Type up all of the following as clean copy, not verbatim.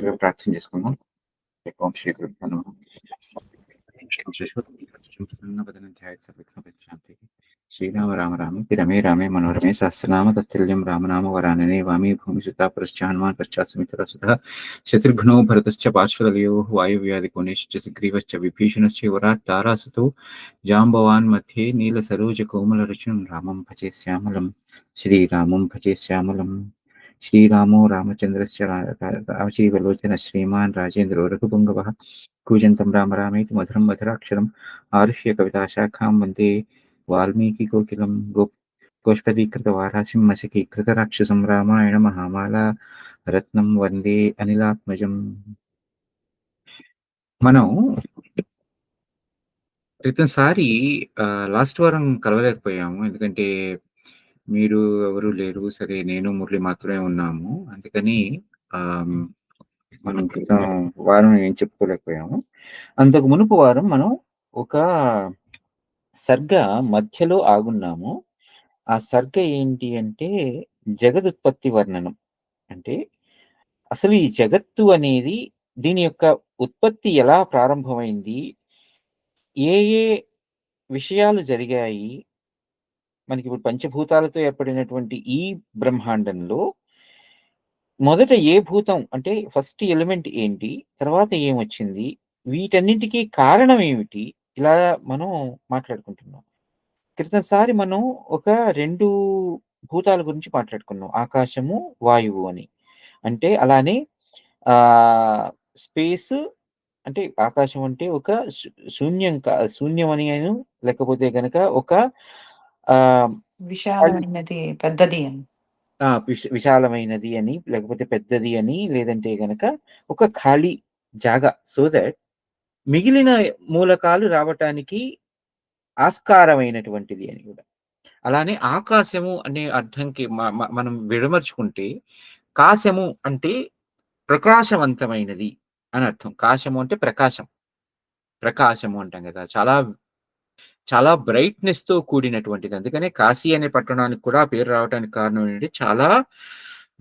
దగ్గర ప్రార్థన చేసుకుందాం. ఓం శ్రీ గురుభ్యో నమః. శ్రీరామ రామ రామే రమే రామే మనోరమే సహస్రనామ తత్తుల్యం రామనామ వరాననే వామి భూమిసుతా పురశ్చాన్మాన్ పశ్చాత్సమితరసుధ శత్రుఘ్నో భరతశ్చ పార్శ్వదలయో వాయువ్యాధి కోణేశ్చ సుగ్రీవశ్చ విభీషణశ్చ వరాట్ తారాసుతో జాంబవాన్ మధ్యే నీల సరోజ కోమల రుచిం రామం భజే శ్యామలం శ్రీరామం భజే శ్యామలం. శ్రీరామో రామచంద్రస్య రామచీవలోచన శ్రీమాన్ రాజేంద్రో రఘుపుంగవః కూజంతం రామ రామేతి మధురం మధురాక్షరం ఆరుష్య కవితాశాఖాం వందే వాల్మీకి కోకిలం గోష్పదీకృత వారాసిం మశకీకృత రాక్షసం రామాయణ మహామాలా రత్నం వందే అనిలాత్మజం. మనం క్రితంసారి లాస్ట్ వారం కలవలేకపోయాము, ఎందుకంటే మీరు ఎవరు లేరు. సరే, నేను మురళి మాత్రమే ఉన్నాము. అందుకని మనం క్రితం వారం ఏం చెప్పుకోలేకపోయాము. అంతకు మునుపు వారం మనం ఒక సర్గ మధ్యలో ఆగున్నాము. ఆ సర్గ ఏంటి అంటే జగదుత్పత్తి వర్ణనం. అంటే అసలు ఈ జగత్తు అనేది, దీని యొక్క ఉత్పత్తి ఎలా ప్రారంభమైంది, ఏ ఏ విషయాలు జరిగాయి, మనకి ఇప్పుడు పంచభూతాలతో ఏర్పడినటువంటి ఈ బ్రహ్మాండంలో మొదట ఏ భూతం అంటే ఫస్ట్ ఎలిమెంట్ ఏంటి, తర్వాత ఏమొచ్చింది, వీటన్నింటికీ కారణం ఏమిటి, ఇలా మనం మాట్లాడుకుంటున్నాం. క్రితంసారి మనం ఒక 2 భూతాల గురించి మాట్లాడుకున్నాం, ఆకాశము వాయువు అని. అంటే అలానే స్పేస్ అంటే ఆకాశం అంటే ఒక శూన్యం అని, లేకపోతే గనక ఒక విశాలమైనది పెద్దది అని, విశాలమైనది అని, లేకపోతే పెద్దది అని, లేదంటే గనక ఒక ఖాళీ జాగా, సో దట్ మిగిలిన మూలకాలు రావటానికి ఆస్కారమైనటువంటిది అని కూడా. అలానే ఆకాశము అనే అర్థంకి మనం విడమర్చుకుంటే కాశము అంటే ప్రకాశవంతమైనది అని అర్థం. కాశము అంటే ప్రకాశము అంటాం కదా, చాలా చాలా బ్రైట్నెస్ తో కూడినటువంటిది. అందుకనే కాశీ అనే పట్టణానికి కూడా పేరు రావడానికి కారణం ఏంటంటే చాలా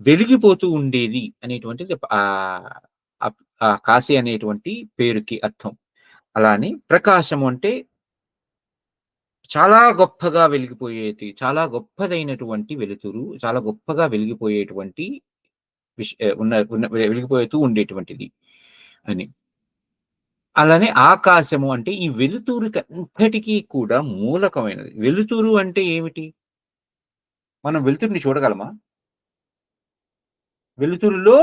వెలిగిపోతూ ఉండేది అనేటువంటిది ఆ కాశీ అనేటువంటి పేరుకి అర్థం. అలానే ప్రకాశము అంటే చాలా గొప్పగా వెలిగిపోయేది, చాలా గొప్పదైనటువంటి వెలుతురు, చాలా గొప్పగా వెలిగిపోయేటువంటి వెలిగిపోతూ ఉండేటువంటిది అని. అలానే ఆకాశము అంటే ఈ వెలుతురుకి అంతటికీ కూడా మూలకమైనది. వెలుతురు అంటే ఏమిటి? మనం వెలుతురుని చూడగలమా? వెలుతురులో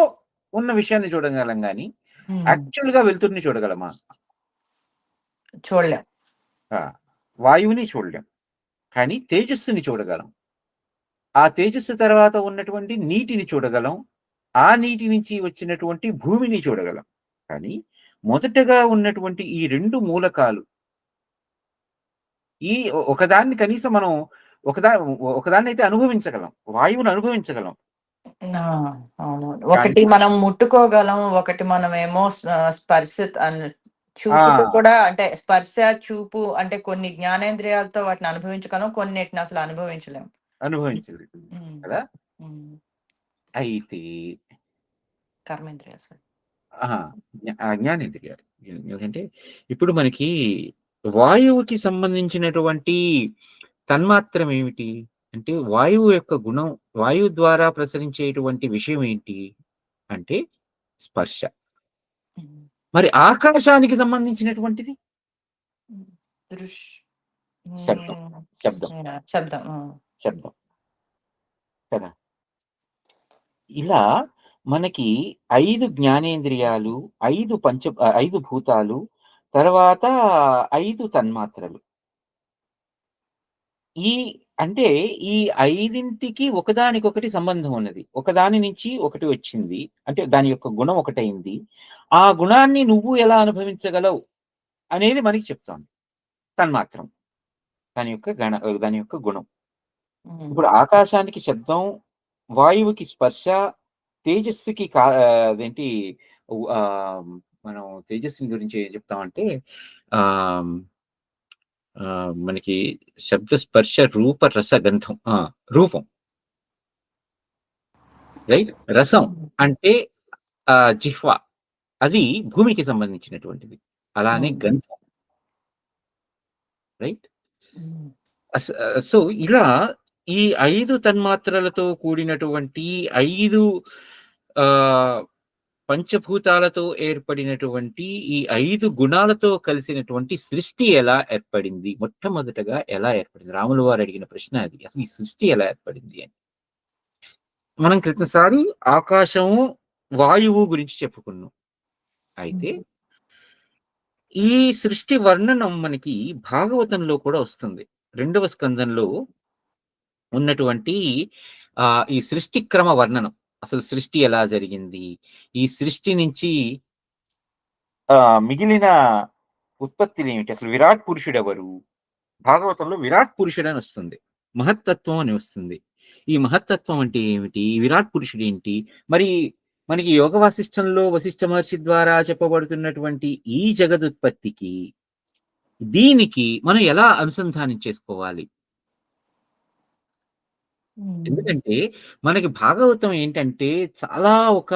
ఉన్న విషయాన్ని చూడగలం, కానీ యాక్చువల్ గా వెలుతురుని చూడగలమా? చూడలేం. వాయువుని చూడలేం, కానీ తేజస్సుని చూడగలం. ఆ తేజస్సు తర్వాత ఉన్నటువంటి నీటిని చూడగలం, ఆ నీటి నుంచి వచ్చినటువంటి భూమిని చూడగలం. కానీ మొదటగా ఉన్నటువంటి ఈ 2 మూలకాలు, ఈ ఒకదాన్ని కనీసం మనం ఒకదాన్ని అయితే అనుభవించగలం, వాయువుని అనుభవించగలం. ఒకటి మనం ముట్టుకోగలం, ఒకటి మనమేమో స్పర్శ చూపుతో కూడా, అంటే స్పర్శ చూపు అంటే కొన్ని జ్ఞానేంద్రియాలతో వాటిని అనుభవించగలం, కొన్నిటిని అసలు అనుభవించలేము కదా. అయితే కర్మేంద్రియాలు, జ్ఞానేంద్రియాలు. ఎందుకంటే ఇప్పుడు మనకి వాయువుకి సంబంధించినటువంటి తన్మాత్రం ఏమిటి అంటే, వాయువు యొక్క గుణం, వాయువు ద్వారా ప్రసరించేటువంటి విషయం ఏంటి అంటే స్పర్శ. మరి ఆకాశానికి సంబంధించినటువంటిది శబ్దం కదా. ఇలా మనకి 5 జ్ఞానేంద్రియాలు, 5 భూతాలు, తర్వాత 5 తన్మాత్రలు. అంటే ఈ 5ంటికి ఒకదానికొకటి సంబంధం ఉన్నది. ఒకదాని నుంచి ఒకటి వచ్చింది అంటే దాని యొక్క గుణం ఒకటైంది. ఆ గుణాన్ని నువ్వు ఎలా అనుభవించగలవు అనేది మనకి చెప్తాను తన్మాత్రం, దాని యొక్క గుణం. ఇప్పుడు ఆకాశానికి శబ్దం, వాయువుకి స్పర్శ, తేజస్సుకి అదేంటి, మనం తేజస్సుని గురించి ఏం చెప్తామంటే మనకి శబ్ద స్పర్శ రూప రస గంధం. రూపం, రైట్. రసం అంటే జిహ్వ, అది భూమికి సంబంధించినటువంటిది. అలానే హ్మ్. గంధం. రైట్? హ్మ్. సో, ఇలా ఈ 5 తన్మాత్రలతో కూడినటువంటి 5 ఆహ్, పంచభూతాలతో ఏర్పడినటువంటి ఈ 5 గుణాలతో కలిసినటువంటి సృష్టి ఎలా ఏర్పడింది? మొట్టమొదటగా ఎలా ఏర్పడింది? రాములు వారు అడిగిన ప్రశ్న అది. అసలు ఈ సృష్టి ఎలా ఏర్పడింది అని. మనం క్రితంసారి ఆకాశము, వాయువు గురించి చెప్పుకున్నాం. అయితే హ్మ్. ఈ సృష్టి వర్ణనం మనకి భాగవతంలో కూడా వస్తుంది. 2వ స్కందంలో ఉన్నటువంటి ఈ సృష్టి క్రమ వర్ణనం. అసలు సృష్టి ఎలా జరిగింది? ఈ సృష్టి నుంచి మిగిలిన ఉత్పత్తులేమిటి? అసలు విరాట్ పురుషుడెవరు? భాగవతంలో విరాట్ పురుషుడని వస్తుంది. మహత్తత్వం అని వస్తుంది. ఈ మహత్తత్వం అంటే ఏమిటి? విరాట్ పురుషుడేంటి? మరి మనకి యోగ వాసిష్టంలో వశిష్ఠ మహర్షి ద్వారా చెప్పబడుతున్నటువంటి ఈ జగదుత్పత్తికి, దీనికి మనం ఎలా అనుసంధానం చేసుకోవాలి? హ్మ్. ఎందుకంటే మనకి భాగవతం ఏంటంటే చాలా ఒక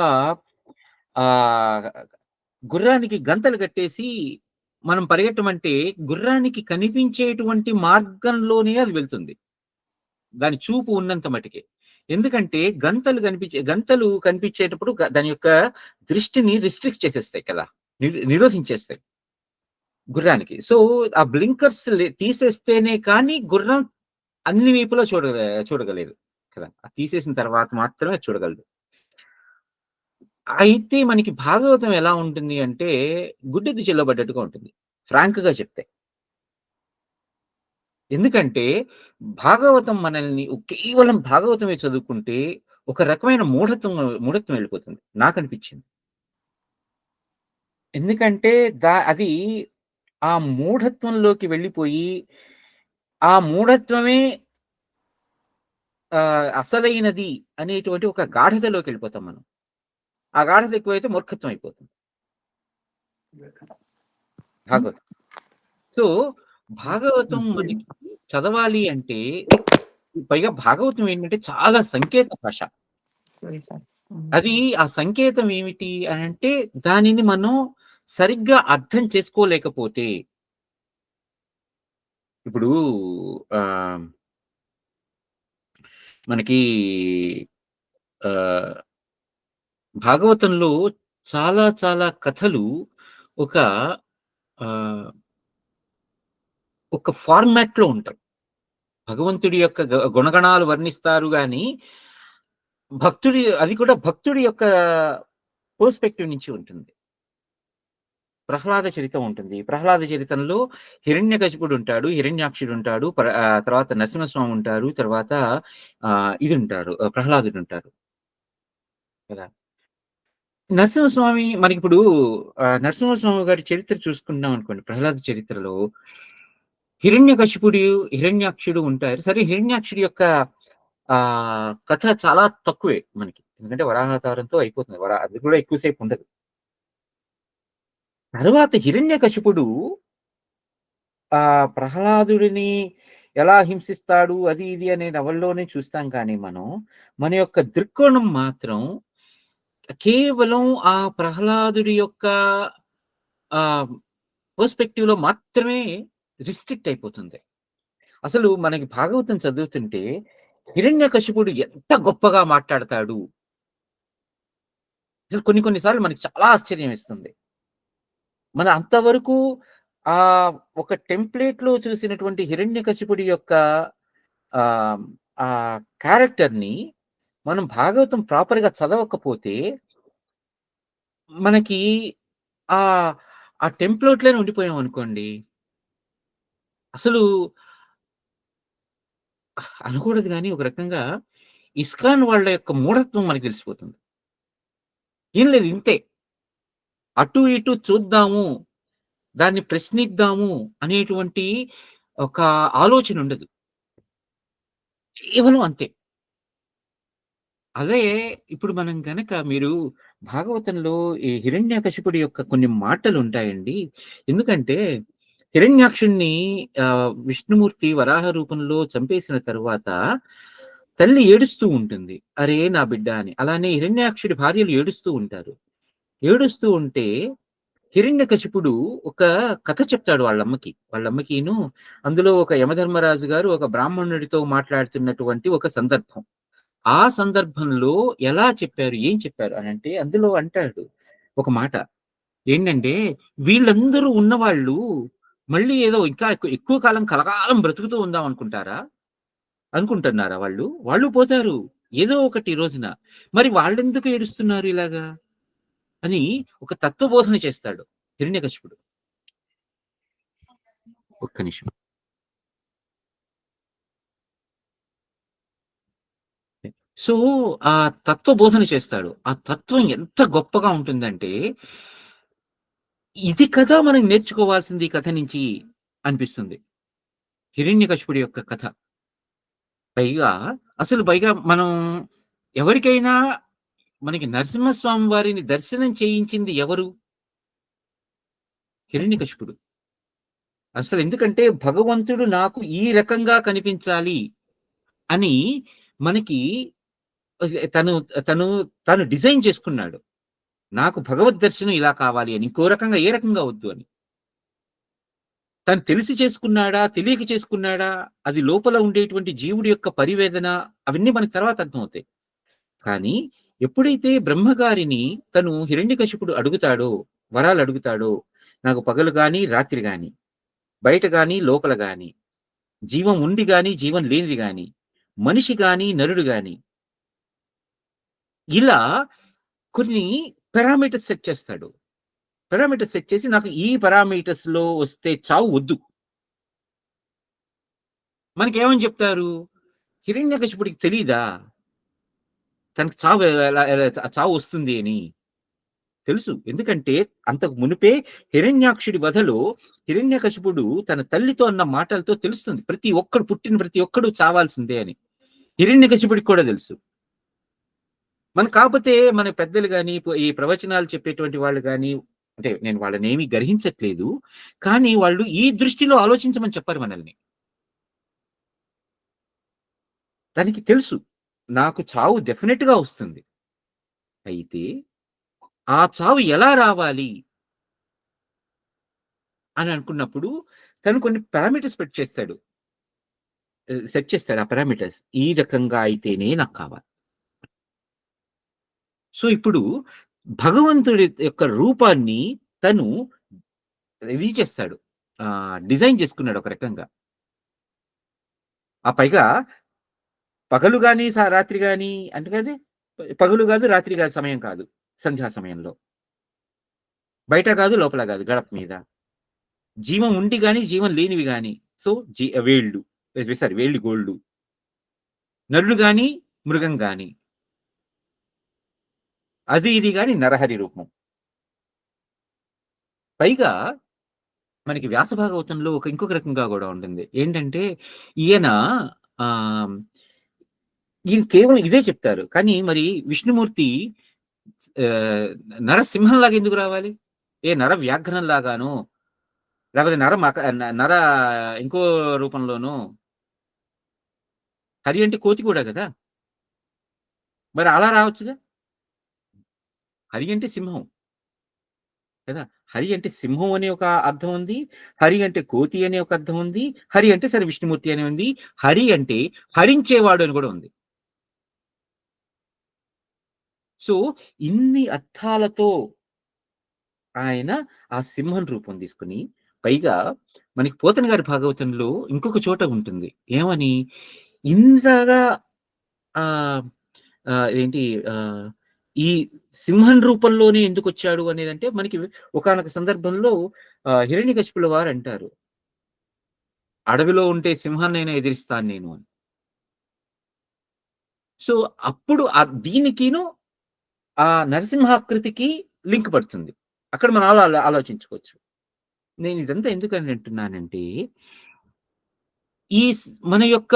ఆహ్, గుర్రానికి గంతలు కట్టేసి మనం పరిగెట్టమంటే గుర్రానికి కనిపించేటువంటి మార్గంలోనే అది వెళ్తుంది. దాని చూపు ఉన్నంత మటికే. ఎందుకంటే గంతలు కనిపించేటప్పుడు దాని యొక్క దృష్టిని రిస్ట్రిక్ట్ చేసేస్తాయి కదా! నిరోధించేస్తాయి గుర్రానికి. సో, ఆ బ్లింకర్స్ తీసేస్తేనే కానీ గుర్రం అన్ని వైపులా చూడగలేదు కదా! అది తీసేసిన తర్వాత మాత్రమే చూడగలదు. అయితే మనకి భాగవతం ఎలా ఉంటుంది అంటే గుడ్డెద్దు చెల్లబడ్డట్టుగా ఉంటుంది. ఫ్రాంక్‌గా చెప్తే. ఎందుకంటే భాగవతం మనల్ని కేవలం భాగవతమే చదువుకుంటే ఒక రకమైన మూఢత్వం వెళ్ళిపోతుంది. నాకనిపించింది. ఎందుకంటే అది ఆ మూఢత్వంలోకి వెళ్ళిపోయి, ఆ మూఢత్వమే అసలైనది అనేటువంటి ఒక గాఢతలోకెళ్ళిపోతాం మనం. ఆ గాఢత ఎక్కువైతే మూర్ఖత్వం అయిపోతుంది. హ్మ్. భాగవతం. సో, భాగవతం మనకి చదవాలి అంటే పైగా భాగవతం ఏంటంటే చాలా సంకేత భాష. హ్మ్. అది ఆ సంకేతం ఏమిటి అనంటే దానిని మనం సరిగ్గా అర్థం చేసుకోలేకపోతే ఇప్పుడు ఆహ్, మనకి ఆహ్, భాగవతంలో చాలా చాలా కథలు ఒక ఆహ్, ఒక ఫార్మాట్‌లో ఉంటాయి. భగవంతుడి యొక్క గుణగణాలు వర్ణిస్తారు గానీ, అది కూడా భక్తుడి యొక్క పర్స్పెక్టివ్ నుంచి ఉంటుంది. ప్రహ్లాద చరితం ఉంటుంది. ప్రహ్లాద చరితంలో హిరణ్యకశిపుడు ఉంటాడు, హిరణ్యాక్షుడు ఉంటాడు, తర్వాత నరసింహస్వామి ఉంటారు, తర్వాత ఇదుంటారు, ప్రహ్లాదుడుంటారు కదా! నరసింహస్వామి మనకిప్పుడు నరసింహస్వామి గారి చరిత్ర చూసుకున్నాం అనుకోండి, ప్రహ్లాద చరిత్రలో హిరణ్యకశిపుడు, హిరణ్యాక్షుడు ఉంటారు. సరే హిరణ్యాక్షుడి యొక్క కథ చాలా తక్కువే మనకి. ఎందుకంటే వరాహావతారంతో అయిపోతుంది. అది కూడా ఎక్కువ సేపు ఉండదు. తరువాత హిరణ్యకశిపుడు ప్రహ్లాదుడిని ఎలా హింసిస్తాడు అది ఇది అనే నవల్లోనే చూస్తాం కానీ మనం, మన యొక్క దృక్కోణం మాత్రం కేవలం ఆ ప్రహ్లాదుడి యొక్క ఆహ్, పర్స్పెక్టివ్‌లో మాత్రమే రిస్ట్రిక్ట్ అయిపోతుంది. అసలు మనకి భాగవతం చదువుతుంటే హిరణ్యకశిపుడు ఎంత గొప్పగా మాట్లాడతాడు. అసలు కొన్ని కొన్ని సార్లు మనకి చాలా ఆశ్చర్యం వేస్తుంది. మన అంతవరకు ఒక టెంప్లేట్‌లో చూసినటువంటి హిరణ్యకశిపుడి యొక్క ఆహ్, ఆ క్యారెక్టర్‌ని మనం భాగవతం ప్రాపర్‌గా చదవకపోతే మనకి ఆహ్, ఆ టెంప్లేట్‌లోనే ఉండిపోయామనుకోండి. అసలు అనకూడదు గానీ ఒక రకంగా ఇస్కాన్ వాళ్ళ యొక్క మూఢత్వం మనకు తెలిసిపోతుంది. ఏం లేదు ఇంతే. అటు ఇటు చూద్దాము, దాన్ని ప్రశ్నిద్దాము అనేటువంటి ఒక ఆలోచన ఉండదు. కేవలం అంతే. అదే ఇప్పుడు మనం గనక మీరు భాగవతంలో ఈ హిరణ్యకశిపుడి యొక్క కొన్ని మాటలుంటాయండి. ఎందుకంటే హిరణ్యాక్షుడిని విష్ణుమూర్తి వరాహ రూపంలో చంపేసిన తరువాత తల్లి ఏడుస్తూ ఉంటుంది. "అరే! నా బిడ్డ" అని. అలానే హిరణ్యాక్షుడి భార్యలు ఏడుస్తూ ఉంటారు. ఏడుస్తూ ఉంటే హిరణ్యకశిపుడు ఒక కథ చెప్తాడు వాళ్ళమ్మకి. వాళ్ళమ్మకిను అందులో ఒక యమధర్మరాజు గారు ఒక బ్రాహ్మణుడితో మాట్లాడుతున్నటువంటి ఒక సందర్భం. ఆ సందర్భంలో ఎలా చెప్పారు? ఏం చెప్పారు అనంటే అందులో అంటాడు ఒక మాట. ఏంటంటే, వీళ్ళందరూ ఉన్నవాళ్ళు మళ్ళీ ఏదో ఇంకా ఎక్కువ కాలం కలకాలం బ్రతుకుతూ ఉందాం అనుకుంటారా? అనుకుంటున్నారా వాళ్ళు? వాళ్ళు పోతారు. ఏదో ఒకటి రోజున. మరి వాళ్ళెందుకు ఏడుస్తున్నారు ఇలాగా? అని ఒక తత్వబోధన చేస్తాడు హిరణ్యకశిపుడు. ఒక్క నిమిషం. సో, ఆ తత్వబోధన చేస్తాడు. ఆ తత్వం ఎంత గొప్పగా ఉంటుందంటే, ఇది కదా మనం నేర్చుకోవాల్సింది ఈ కథ నుంచి అనిపిస్తుంది. హిరణ్యకశిపుడి యొక్క కథ. పైగా పైగా మనం ఎవరికైనా మనకి నరసింహస్వామి వారిని దర్శనం చేయించింది ఎవరు? హిరణ్యకశిపుడు. ఎందుకంటే భగవంతుడు నాకు ఈ రకంగా కనిపించాలి అని మనకి తను తను తను డిజైన్ చేసుకున్నాడు. నాకు భగవద్ దర్శనం ఇలా కావాలి అని. ఇంకో రకంగా ఏ రకంగా వద్దు అని. తను తెలిసి చేసుకున్నాడా? తెలియక చేసుకున్నాడా? అది లోపల ఉండేటువంటి జీవుడి యొక్క పరివేదన అవన్నీ మనకు తర్వాత అర్థమవుతాయి. కానీ ఎప్పుడైతే బ్రహ్మగారిని తను హిరణ్యకశిపుడు అడుగుతాడో, వరాలు అడుగుతాడో, నాకు పగలు గాని, రాత్రి గాని, బయట గాని, లోపల గాని, జీవం ఉండి గాని, జీవం లేనిది గాని, మనిషి గాని, నరుడు గాని, ఇలా కొన్ని పారామీటర్స్ సెట్ చేస్తాడు. పారామీటర్స్ సెట్ చేసి నాకు ఈ పారామీటర్స్‌లో వస్తే చావు వద్దు. మనకేమని చెప్తారు? హిరణ్యకశిపుడికి తెలీదా? తనకి చావు ఎలా ఎలా చావు వస్తుంది అని. తెలుసు. ఎందుకంటే అంతకు మునుపే హిరణ్యాక్షుడి వధలో హిరణ్యకశిపుడు తన తల్లితో అన్న మాటలతో తెలుస్తుంది. పుట్టిన ప్రతి ఒక్కడు చావాల్సిందే అని. హిరణ్యకశిపుడికి కూడా తెలుసు. కాపోతే మన పెద్దలు గాని, ఈ ప్రవచనాలు చెప్పేటువంటి వాళ్ళు గాని, అంటే నేను వాళ్ళనేమి గ్రహించట్లేదు. కానీ వాళ్ళు ఈ దృష్టిలో ఆలోచించమని చెప్పరు మనల్ని. దానికి తెలుసు. నాకు చావు డెఫినిట్‌గా వస్తుంది. అయితే ఆ చావు ఎలా రావాలి అని అనుకున్నప్పుడు తను కొన్ని పారామీటర్స్ సెట్ చేస్తాడు ఆ పారామీటర్స్. ఈ రకంగా అయితేనే నాకు కావాలి. సో, ఇప్పుడు భగవంతుడి యొక్క రూపాన్ని తను ఇది చేస్తాడు. డిజైన్ చేసుకున్నాడు ఒక రకంగా. పైగా పగలు గాని, రాత్రి గాని అంటే కదే పగలు గాదు, రాత్రి గాదు సమయం కాదు. సంధ్యా సమయంలో. బయట గాదు, లోపల గాదు గడప మీద. జీవం ఉండి గాని, జీవం లేనివి గాని. సో, వేళ్ళు. వేళ్ళు గోళ్ళు. నరుడు గాని, మృగం గాని. అది ఇది గాని నరహరి రూపం. పైగా మనకి వ్యాస భాగవతంలో ఇంకొక రకంగా గూడా ఉంటుంది. ఏంటంటే ఈయన ఆహ్, ఈయన కేవలం ఇదే చెప్తారు. కానీ మరి విష్ణుమూర్తి ఆహ్, నరసింహంలాగా ఎందుకు రావాలి? నర వ్యాఘ్రం లాగానో, లేకపోతే నర ఇంకో రూపంలోనో. హరి అంటే కోతి కూడా గదా! మరి అలా రావచ్చుగా. హరి అంటే సింహం కదా! హరి అంటే సింహం అనే ఒక అర్థం ఉంది. హరి అంటే కోతి అనే ఒక అర్థం ఉంది. హరి అంటే సరే విష్ణుమూర్తి అని ఉంది. హరి అంటే హరించేవాడు అని గూడా ఉంది. సో, ఇన్ని అర్థాలతో ఆయన ఆ సింహం రూపం తీసుకొని, పైగా మనకి పోతన గారి భాగవతంలో ఇంకొక చోట ఉంటుంది. ఏమని? ఇంతగా ఆహ్, ఆహ్, ఏంటి ఆహ్, ఈ సింహం రూపంలోనే ఎందుకొచ్చాడు అనేదంటే, మనకి ఒకానొక సందర్భంలో హిరణ్యకశిపుల వారంటారు. అడవిలో ఉంటే సింహాన్నైనా ఎదిరిస్తాను నేను అని. సో, అప్పుడు దీనికిను ఆ నరసింహాకృతికి లింక్ పడుతుంది. అక్కడ మనం ఆలోచించుకోవచ్చు. నేను ఇదంతా ఎందుకని అంటున్నానంటే, మన యొక్క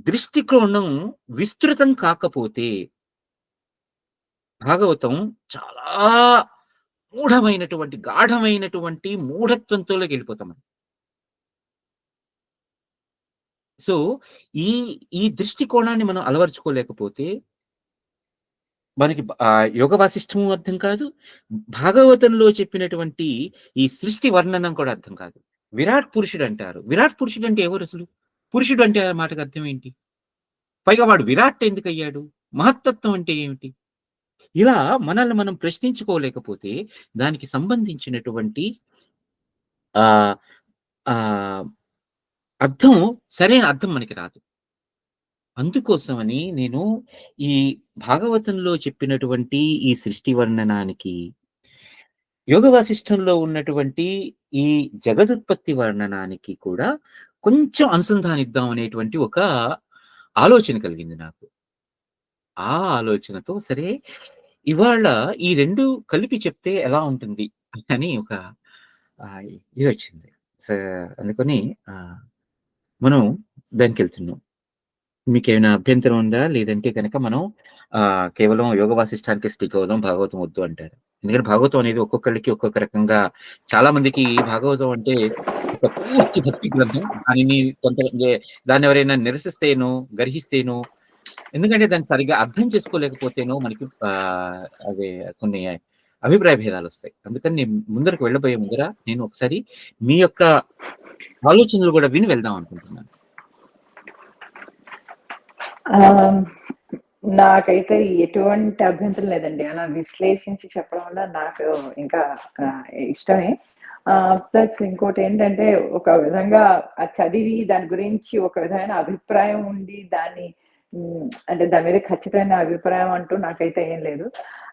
దృష్టికోణం విస్తృతం కాకపోతే, భాగవతం చాలా గాఢమైనటువంటి మూఢత్వంతోలోకెళ్ళిపోతాం మనం. సో, ఈ ఈ దృష్టికోణాన్ని మనం అలవరుచుకోలేకపోతే మనకి యోగ వాసిష్టము అర్థం కాదు. భాగవతంలో చెప్పినటువంటి ఈ సృష్టి వర్ణనం కూడా అర్థం కాదు. విరాట్ పురుషుడంటారు. విరాట్ పురుషుడంటే ఎవరసలు? పురుషుడు అంటే ఆ మాటకి అర్థం ఏంటి? పైగా వాడు విరాట్ ఎందుకయ్యాడు? మహత్తత్వం అంటే ఏమిటి? ఇలా మనల్ని మనం ప్రశ్నించుకోలేకపోతే దానికి సంబంధించినటువంటి ఆహ్, ఆహ్, అర్థం సరైన అర్థం మనకి రాదు. అందుకోసమని నేను ఈ భాగవతంలో చెప్పినటువంటి ఈ సృష్టి వర్ణనానికి, యోగ వాసిష్టంలో ఉన్నటువంటి ఈ జగదుత్పత్తి వర్ణనానికి కూడా కొంచెం అనుసంధానిద్దాం అనేటువంటి ఒక ఆలోచన కలిగింది నాకు. ఆ ఆలోచనతో సరే ఇవాళ ఈ 2 కలిపి చెప్తే ఎలా ఉంటుంది అని ఒక ఇదొచ్చింది. సో, అందుకని ఆహ్, మనం దానికెళ్తున్నాం. మీకేమైనా అభ్యంతరం ఉందా? లేదంటే గనక మనం కేవలం యోగ వాసిష్టానికే స్టిక్ అవుదాం. భాగవతం వద్దు అంటారు. ఎందుకంటే భాగవతం అనేది ఒక్కొక్కళ్ళకి ఒక్కొక్క రకంగా చాలా మందికి భాగవతం అంటే ఒక పూర్తి భక్తి గ్రంథం. దాన్నెవరైనా నిరసిస్తేనో, గర్హిస్తేనో ఎందుకంటే దాన్ని సరిగ్గా అర్థం చేసుకోలేకపోతేనో మనకి అదే కొన్ని అభిప్రాయ భేదాలొస్తాయి. అందుకని నేను ముందరకు వెళ్ళబోయే ముందర నేను ఒకసారి మీ యొక్క ఆలోచనలు గూడా విని వెళ్దాం అనుకుంటున్నాను. నాకైతే ఎటువంటి అభ్యంతరం లేదండి. అలా విశ్లేషించి చెప్పడం వల్ల నాకు ఇంకా ఇష్టమే. ప్లస్ ఇంకోటేంటంటే ఒక విధంగా అది చదివి దాని గురించి ఒక విధమైన అభిప్రాయం ఉండి దాన్ని అంటే దాని మీద ఖచ్చితమైన అభిప్రాయం అంటూ నాకైతే ఏం లేదు.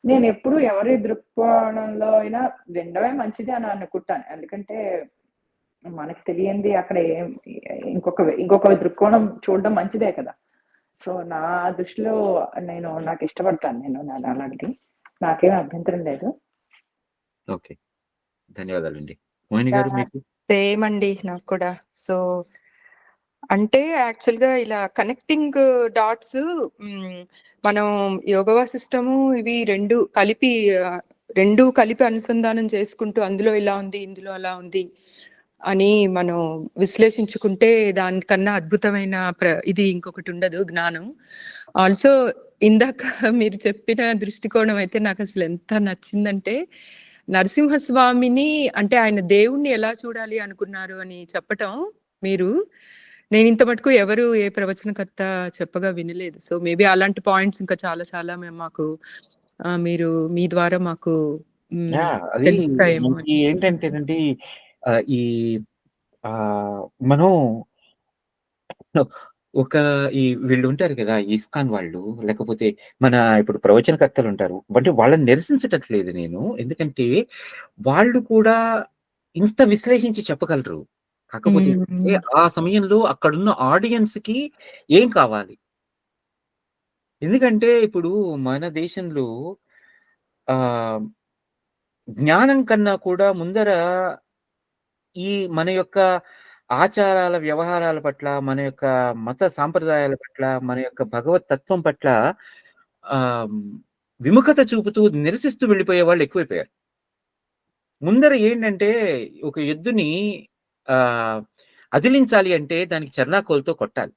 నేనెప్పుడు ఎవరి దృక్కోణంలో అయినా వినడమే మంచిది అని అనుకుంటాను. ఎందుకంటే మనకి తెలియంది అక్కడ ఇంకొక దృక్కోణం చూడడం మంచిదే కదా! సో, నా దృష్టిలో నాకిష్టపడతాను అలాంటిది. నాకేం అభ్యంతరం లేదు. ఓకే. ధన్యవాదాలండి. మోహిని గారు మీకు? సేమ్ అండి నాకు కూడా. సో, అంటే యాక్చువల్‌గా ఇలా కనెక్టింగ్ డాట్స్ మనం యోగ వాసిష్టము ఇవి 2 కలిపి 2 కలిపి అనుసంధానం చేసుకుంటూ అందులో ఇలా ఉంది, ఇందులో అలా ఉంది అని మనం విశ్లేషించుకుంటే దానికన్నా అద్భుతమైన ఇది ఇంకొకటి ఉండదు జ్ఞానం. ఆల్సో ఇందాక మీరు చెప్పిన దృష్టికోణం అయితే నాకసలు ఎంత నచ్చిందంటే, నరసింహస్వామిని అంటే ఆయన దేవుణ్ణి ఎలా చూడాలి అనుకున్నారు అని చెప్పటం మీరు. నేనింత మటుకు ఎవరు ఏ ప్రవచనకర్త చెప్పగా వినలేదు. సో, మేబీ అలాంటి పాయింట్స్ ఇంకా చాలా చాలా మాకు మీరు మీ ద్వారా మాకు అది తెలుస్తాయేమో మనకి అని. ఏంటంటేనండి ఈ మనం ఒక వీళ్ళు ఉంటారు కదా! ఇస్కాన్ వాళ్ళు, లేకపోతే మన ఇప్పుడు ప్రవచనకర్తలుంటారు. అంటే వాళ్ళని నిరసించటట్లేదు నేను. ఎందుకంటే వాళ్ళు కూడా ఇంత విశ్లేషించి చెప్పగలరు. కాకపోతే ఏంటంటే ఆ సమయంలో అక్కడున్న ఆడియన్స్‌కి ఏం కావాలి? ఎందుకంటే ఇప్పుడు మన దేశంలో ఆహ్, జ్ఞానం కన్నా కూడా ముందర ఈ మన యొక్క ఆచారాల, వ్యవహారాల పట్ల, మన యొక్క మత సాంప్రదాయాల పట్ల, మన యొక్క భగవత్ తత్వం పట్ల ఆహ్, విముఖత చూపుతూ నిరసిస్తూ వెళ్ళిపోయే వాళ్ళు ఎక్కువైపోయారు. ముందర ఏంటంటే ఒక ఎద్దుని ఆహ్, అదిలించాలి అంటే దానికి చెర్నాకోలతో కొట్టాలి.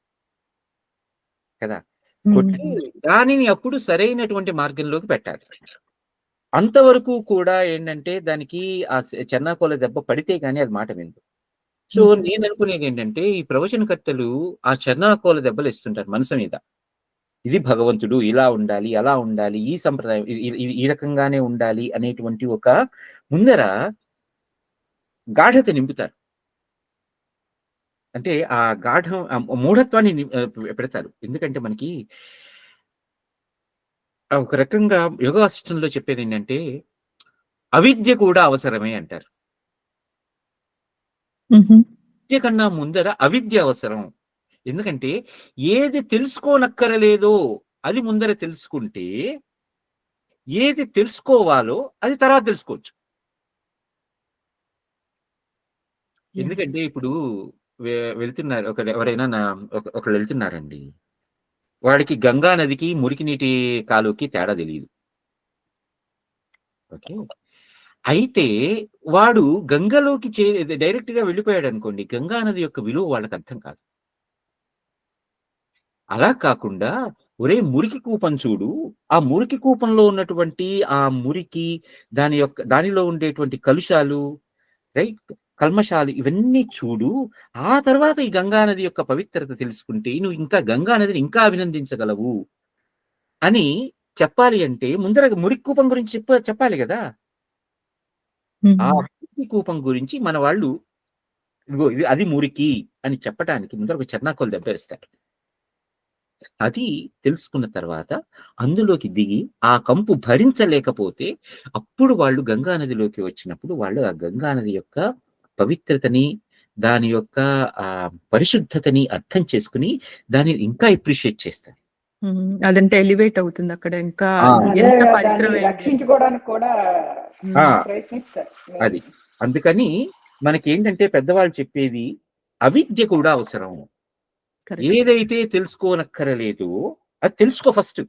కదా! కొట్టి దానిని అప్పుడు సరైనటువంటి మార్గంలోకి పెట్టాలి. అంతవరకు కూడా ఏంటంటే దానికి ఆ చెన్నాకోల దెబ్బ పడితే గాని అది మాట వినదు. సో, నేననుకునేదేంటంటే ఈ ప్రవచనకర్తలు ఆ చెన్నాకోల దెబ్బలిస్తుంటారు మనసు మీద. ఇది భగవంతుడు ఇలా ఉండాలి, అలా ఉండాలి, ఈ సంప్రదాయం ఈ రకంగానే ఉండాలి అనేటువంటి ఒక ముందర గాఢత నింపుతారు. అంటే ఆ గాఢం మూఢత్వాన్ని పెడతారు. ఎందుకంటే మనకి ఒక రకంగా యోగ వాసిష్టంలో చెప్పేదేంటంటే అవిద్య కూడా అవసరమే అంటారు. విద్య కన్నా ముందర అవిద్య అవసరం. ఎందుకంటే ఏది తెలుసుకోనక్కరలేదో అది ముందర తెలుసుకుంటే, ఏది తెలుసుకోవాలో అది తర్వాత తెలుసుకోవచ్చు. ఎందుకంటే ఇప్పుడు వెళ్తున్నారు ఎవరైనా ఒకళ్ళు వెళ్తున్నారండి. వాడికి గంగా నదికి, మురికి నీటి కాలువకి తేడా తెలీదు. ఓకే. అయితే వాడు గంగలోకి డైరెక్ట్‌గా వెళ్ళిపోయాడనుకోండి. గంగా నది యొక్క విలువ వాళ్ళకి అర్థం కాదు. అలా కాకుండా ఒరే మురికి కూపం చూడు, ఆ మురికి కూపంలో ఉన్నటువంటి ఆ మురికి, దానిలో ఉండేటువంటి కలుషాలు, రైట్, కల్మషాలు ఇవన్నీ చూడు. ఆ తర్వాత ఈ గంగా నది యొక్క పవిత్రత తెలుసుకుంటే నువ్వు ఇంకా గంగా నదిని ఇంకా అభినందించగలవు అని చెప్పాలి అంటే ముందర మురికి కూపం గురించి చెప్పాలి కదా. ఆ మురికి కూపం గురించి మన వాళ్ళు ఇదిగో అది మురికి అని చెప్పడానికి ముందర ఒక చెన్నాకోలు దెబ్బ వేస్తారు. అది తెలుసుకున్న తర్వాత అందులోకి దిగి ఆ కంపు భరించలేకపోతే అప్పుడు వాళ్ళు గంగా నదిలోకి వచ్చినప్పుడు వాళ్ళు ఆ గంగా నది యొక్క పవిత్రతని, దాని యొక్క పరిశుద్ధతని అర్థం చేసుకుని దాన్ని ఇంకా అప్రిషియేట్ చేస్తారు. అదంటే ఎలివేట్ అవుతుంది అక్కడ ఇంకా అదే ఎంత దాన్ని పవిత్రమైన రక్షించుకోవడానికి కూడా ప్రయత్నిస్తారు. అది అందుకని మనకి ఏంటంటే పెద్దవాళ్ళు చెప్పేది అవిద్య కూడా అవసరం. కరెక్ట్. ఏదైతే తెలుసుకోనక్కరలేదో అది తెలుసుకో ఫస్ట్.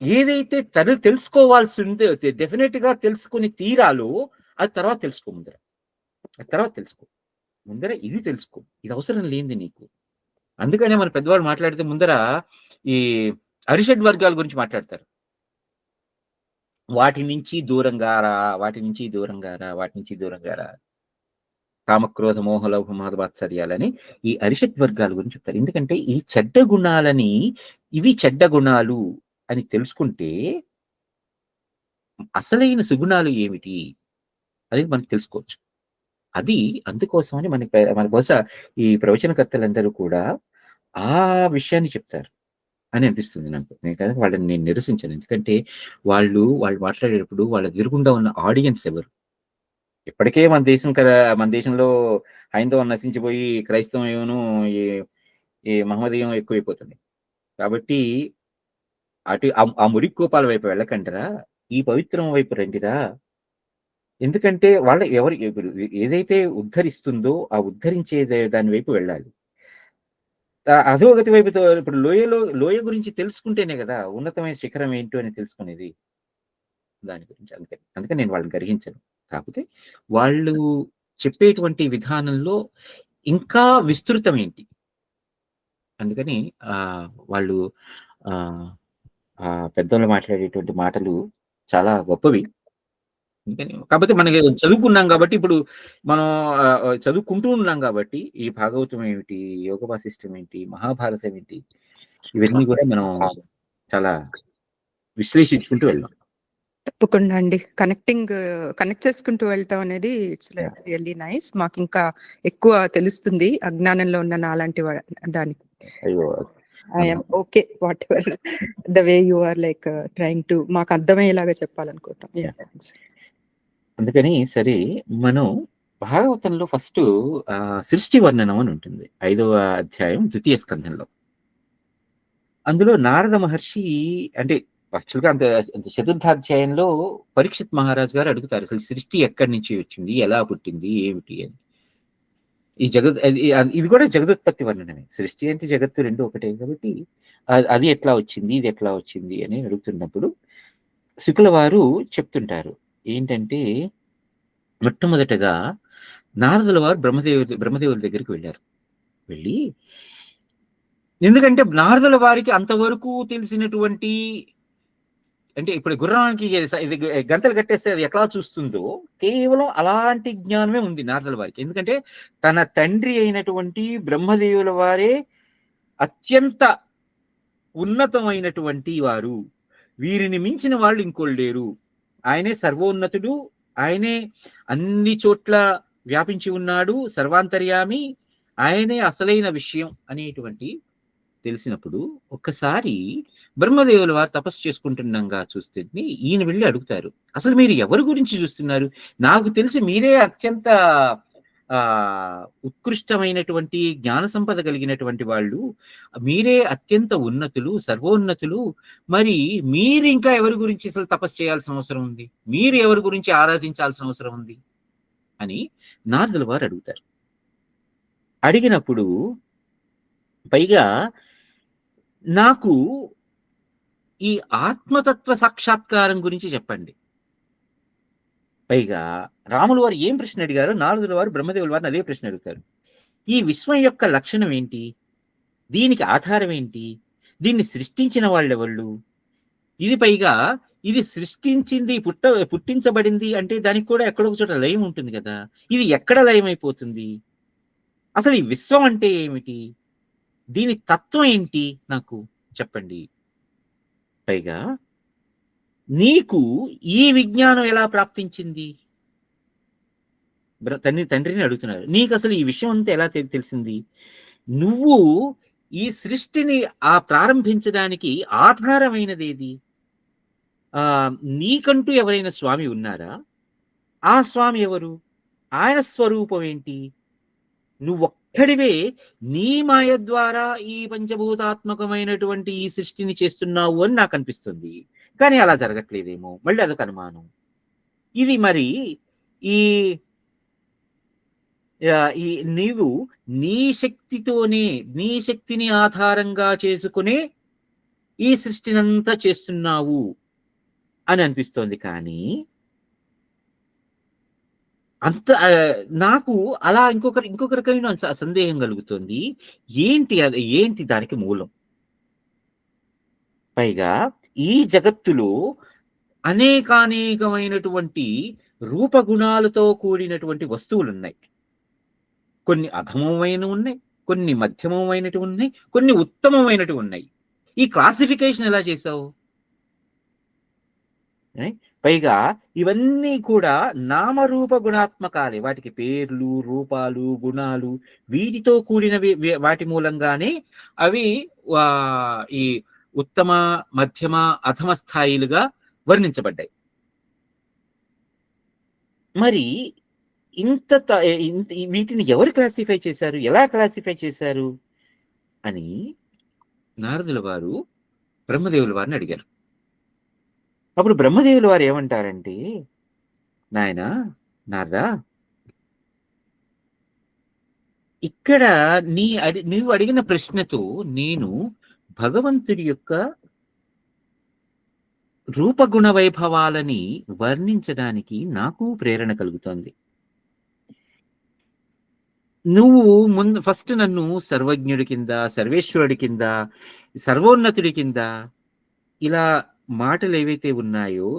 ఏదైతే తెలుసుకోవాల్సి ఉందో డెఫినెట్ గా తెలుసుకుని తీరాలో అది తర్వాత తెలుసుకో. ముందర ఇది తెలుసుకో. ఇది అవసరం లేనిది నీకు. అందుకనే మన పెద్దవాళ్ళు మాట్లాడితే ముందర ఈ అరిషడ్ వర్గాల గురించి మాట్లాడతారు. వాటి నుంచి దూరంగా రా, కామక్రోధ మోహ లోభ మద వాత్సర్యాలని ఈ అరిషడ్ వర్గాల గురించి చెప్తారు. ఎందుకంటే ఈ చెడ్డ గుణాలని, ఇవి చెడ్డ గుణాలు అని తెలుసుకుంటే అసలైన సుగుణాలు ఏమిటి అనేది మనకు తెలుసుకోవచ్చు. అది అందుకోసమని మన బహుశా ఈ ప్రవచనకర్తలందరూ కూడా ఆ విషయాన్ని చెప్తారు అని అనిపిస్తుంది నాకు. నేను వాళ్ళని నేను నిరసించాను. ఎందుకంటే వాళ్ళు మాట్లాడేటప్పుడు వాళ్ళ ఎదురుగుండా ఉన్న ఆడియన్స్ ఎవరు? ఇప్పటికే మన దేశంలో హైందవం నశించిపోయి క్రైస్తవం ఈ మహమ్మదీయం ఎక్కువైపోతుంది. కాబట్టి అటు ఆ మురికి కూపాల వైపు వెళ్ళకంటరా, ఈ పవిత్రం వైపు రండిరా. ఎందుకంటే ఏదైతే ఉద్ధరిస్తుందో ఆ ఉద్ధరించే దాని వైపు వెళ్ళాలి. అధోగతి వైపు ఇప్పుడు లోయ గురించి తెలుసుకుంటేనే కదా ఉన్నతమైన శిఖరం ఏంటో అని తెలుసుకునేది. దాని గురించి అందుకని నేను వాళ్ళని గ్రహించను. కాకపోతే వాళ్ళు చెప్పేటువంటి విధానంలో ఇంకా విస్తృతం ఏంటి, అందుకని వాళ్ళు పెద్దోళ్ళు మాట్లాడేటువంటి మాటలు చాలా గొప్పవి. కాకపోతే మనకి చదువుకున్నాం కాబట్టి ఇప్పుడు మనం చదువుకుంటూ ఉన్నాం కాబట్టి ఈ భాగవతం ఏమిటి, యోగ వాసిష్టం ఏంటి, మహాభారతం ఏంటి, ఇవన్నీ కూడా మనం చాలా విశ్లేషించుకుంటూ వెళ్ళాం. తప్పకుండా అండి. కనెక్ట్ చేసుకుంటూ వెళ్ళటం అనేది ఇట్స్ రియల్లీ నైస్. మాకు ఇంకా ఎక్కువ తెలుస్తుంది అజ్ఞానంలో ఉన్న నాలాంటి దానికి. అయ్యో, I'm okay whatever the way you are like trying to మాకు అర్థమయ్యేలాగా చెప్పాలనుకుంటాం. అందుకని సరే, మనం భాగవతంలో ఫస్ట్ సృష్టి వర్ణనం అని ఉంటుంది 5వ అధ్యాయం 2వ స్కంధంలో. అందులో నారద మహర్షి అంటే యాక్చువల్గా అంత చతుర్థాధ్యాయంలో పరీక్షిత్ మహారాజు గారు అడుగుతారు అసలు సృష్టి ఎక్కడి నుంచి వచ్చింది, ఎలా పుట్టింది, ఏమిటి అని. ఈ ఇది కూడా జగదుత్పత్తి వర్ణనమే. సృష్టి అంటే జగత్తు రెండు ఒకటే కాబట్టి అది ఎట్లా వచ్చింది, ఇది ఎట్లా వచ్చింది అని అడుగుతున్నప్పుడు శుకుల వారు చెప్తుంటారు ఏంటంటే, మొట్టమొదటగా నారదుల వారు బ్రహ్మదేవుల దగ్గరికి వెళ్ళి ఎందుకంటే నారదుల వారికి అంతవరకు తెలిసినటువంటి, అంటే ఇప్పుడు గుర్రానికి ఇది గంతలు కట్టేస్తే అది ఎట్లా చూస్తుందో కేవలం అలాంటి జ్ఞానమే ఉంది నారదుల వారికి. ఎందుకంటే తన తండ్రి అయినటువంటి బ్రహ్మదేవుల వారే అత్యంత ఉన్నతమైనటువంటి వారు, వీరిని మించిన వాళ్ళు ఇంకోళ్ళు లేరు, ఆయనే సర్వోన్నతుడు, ఆయనే అన్ని చోట్ల వ్యాపించి ఉన్నాడు, సర్వాంతర్యామి, ఆయనే అసలైన విషయం అనేటువంటి తెలిసినప్పుడు ఒక్కసారి బ్రహ్మదేవుల వారు తపస్సు చేసుకుంటున్నాగా చూస్తే ఈయన వెళ్ళి అడుగుతారు, అసలు మీరు ఎవరి గురించి చూస్తున్నారు? నాకు తెలిసి మీరే అత్యంత ఉత్కృష్టమైనటువంటి జ్ఞాన సంపద కలిగినటువంటి వాళ్ళు, మీరే అత్యంత ఉన్నతులు, సర్వోన్నతులు, మరి మీరు ఇంకా ఎవరి గురించి అసలు తపస్సు చేయాల్సిన అవసరం ఉంది, మీరు ఎవరి గురించి ఆరాధించాల్సిన అవసరం ఉంది అని నారదుల వారు అడుగుతారు. అడిగినప్పుడు పైగా నాకు ఈ ఆత్మతత్వ సాక్షాత్కారం గురించి చెప్పండి. పైగా రాముల వారు ఏం ప్రశ్న అడిగారో నారదుల వారు బ్రహ్మదేవుల వారిని అదే ప్రశ్న అడుగుతారు. ఈ విశ్వం యొక్క లక్షణం ఏంటి? దీనికి ఆధారం ఏంటి? దీన్ని సృష్టించిన వాళ్ళెవళ్ళు? ఇది పైగా ఇది సృష్టించింది, పుట్టించబడింది అంటే దానికి కూడా ఎక్కడో ఒక చోట లయం ఉంటుంది కదా! ఇది ఎక్కడ లయమైపోతుంది? అసలు ఈ విశ్వం అంటే ఏమిటి? దీని తత్వం ఏంటి నాకు చెప్పండి? పైగా నీకు ఈ విజ్ఞానం ఎలా ప్రాప్తించింది? తండ్రిని అడుగుతున్నారు. నీకసలు ఈ విషయం అంతా ఎలా తెలిసింది? నువ్వు ఈ సృష్టిని ప్రారంభించడానికి ఆధారమైనదేది? నీకంటూ ఎవరైనా స్వామి ఉన్నారా? ఆ స్వామి ఎవరు? ఆయన స్వరూపం ఏంటి? నువ్వొక్కడివే నీ మాయ ద్వారా ఈ పంచభూతాత్మకమైనటువంటి ఈ సృష్టిని చేస్తున్నావు అని నాకు అనిపిస్తుంది. కానీ అలా జరగట్లేదేమో, మళ్ళీ అదొక అనుమానం. ఇది మరి ఈ నీవు నీ శక్తితోనే, నీ శక్తిని ఆధారంగా చేసుకునే ఈ సృష్టినంతా చేస్తున్నావు అని అనిపిస్తోంది. కానీ అంత నాకు అలా ఇంకొక రకమైన సందేహం కలుగుతుంది. ఏంటి దానికి మూలం? పైగా ఈ జగత్తులో అనేకానేకమైనటువంటి రూపగుణాలతో కూడినటువంటి వస్తువులున్నాయి. కొన్ని అధమమైనవి ఉన్నాయి, కొన్ని మధ్యమమైనవి ఉన్నాయి, కొన్ని ఉత్తమమైనవి ఉన్నాయి. ఈ క్లాసిఫికేషన్ ఎలా చేశావు? పైగా ఇవన్నీ కూడా నామరూప గుణాత్మకాలే. వాటికి పేర్లు, రూపాలు, గుణాలు వీటితో కూడినవి. వాటి మూలంగానే అవి ఈ ఉత్తమ, మధ్యమ, అధమ స్థాయిలుగా వర్ణించబడ్డాయి. మరి వీటిని ఎవరు క్లాసిఫై చేశారు, ఎలా క్లాసిఫై చేశారు అని నారదుల వారు బ్రహ్మదేవుల వారిని అడిగారు. అప్పుడు బ్రహ్మదేవుల వారు ఏమంటారంటే, నాయనా నారదా, ఇక్కడ నీవు అడిగిన ప్రశ్నతో నేను భగవంతుడి యొక్క రూపగుణ వైభవాలని వర్ణించడానికి నాకు ప్రేరణ కలుగుతోంది. నువ్వు ఫస్ట్ నన్ను సర్వజ్ఞుడి కింద, సర్వేశ్వరుడి కింద, సర్వోన్నతుడి కింద ఇలా మాటలు ఏవైతే ఉన్నాయో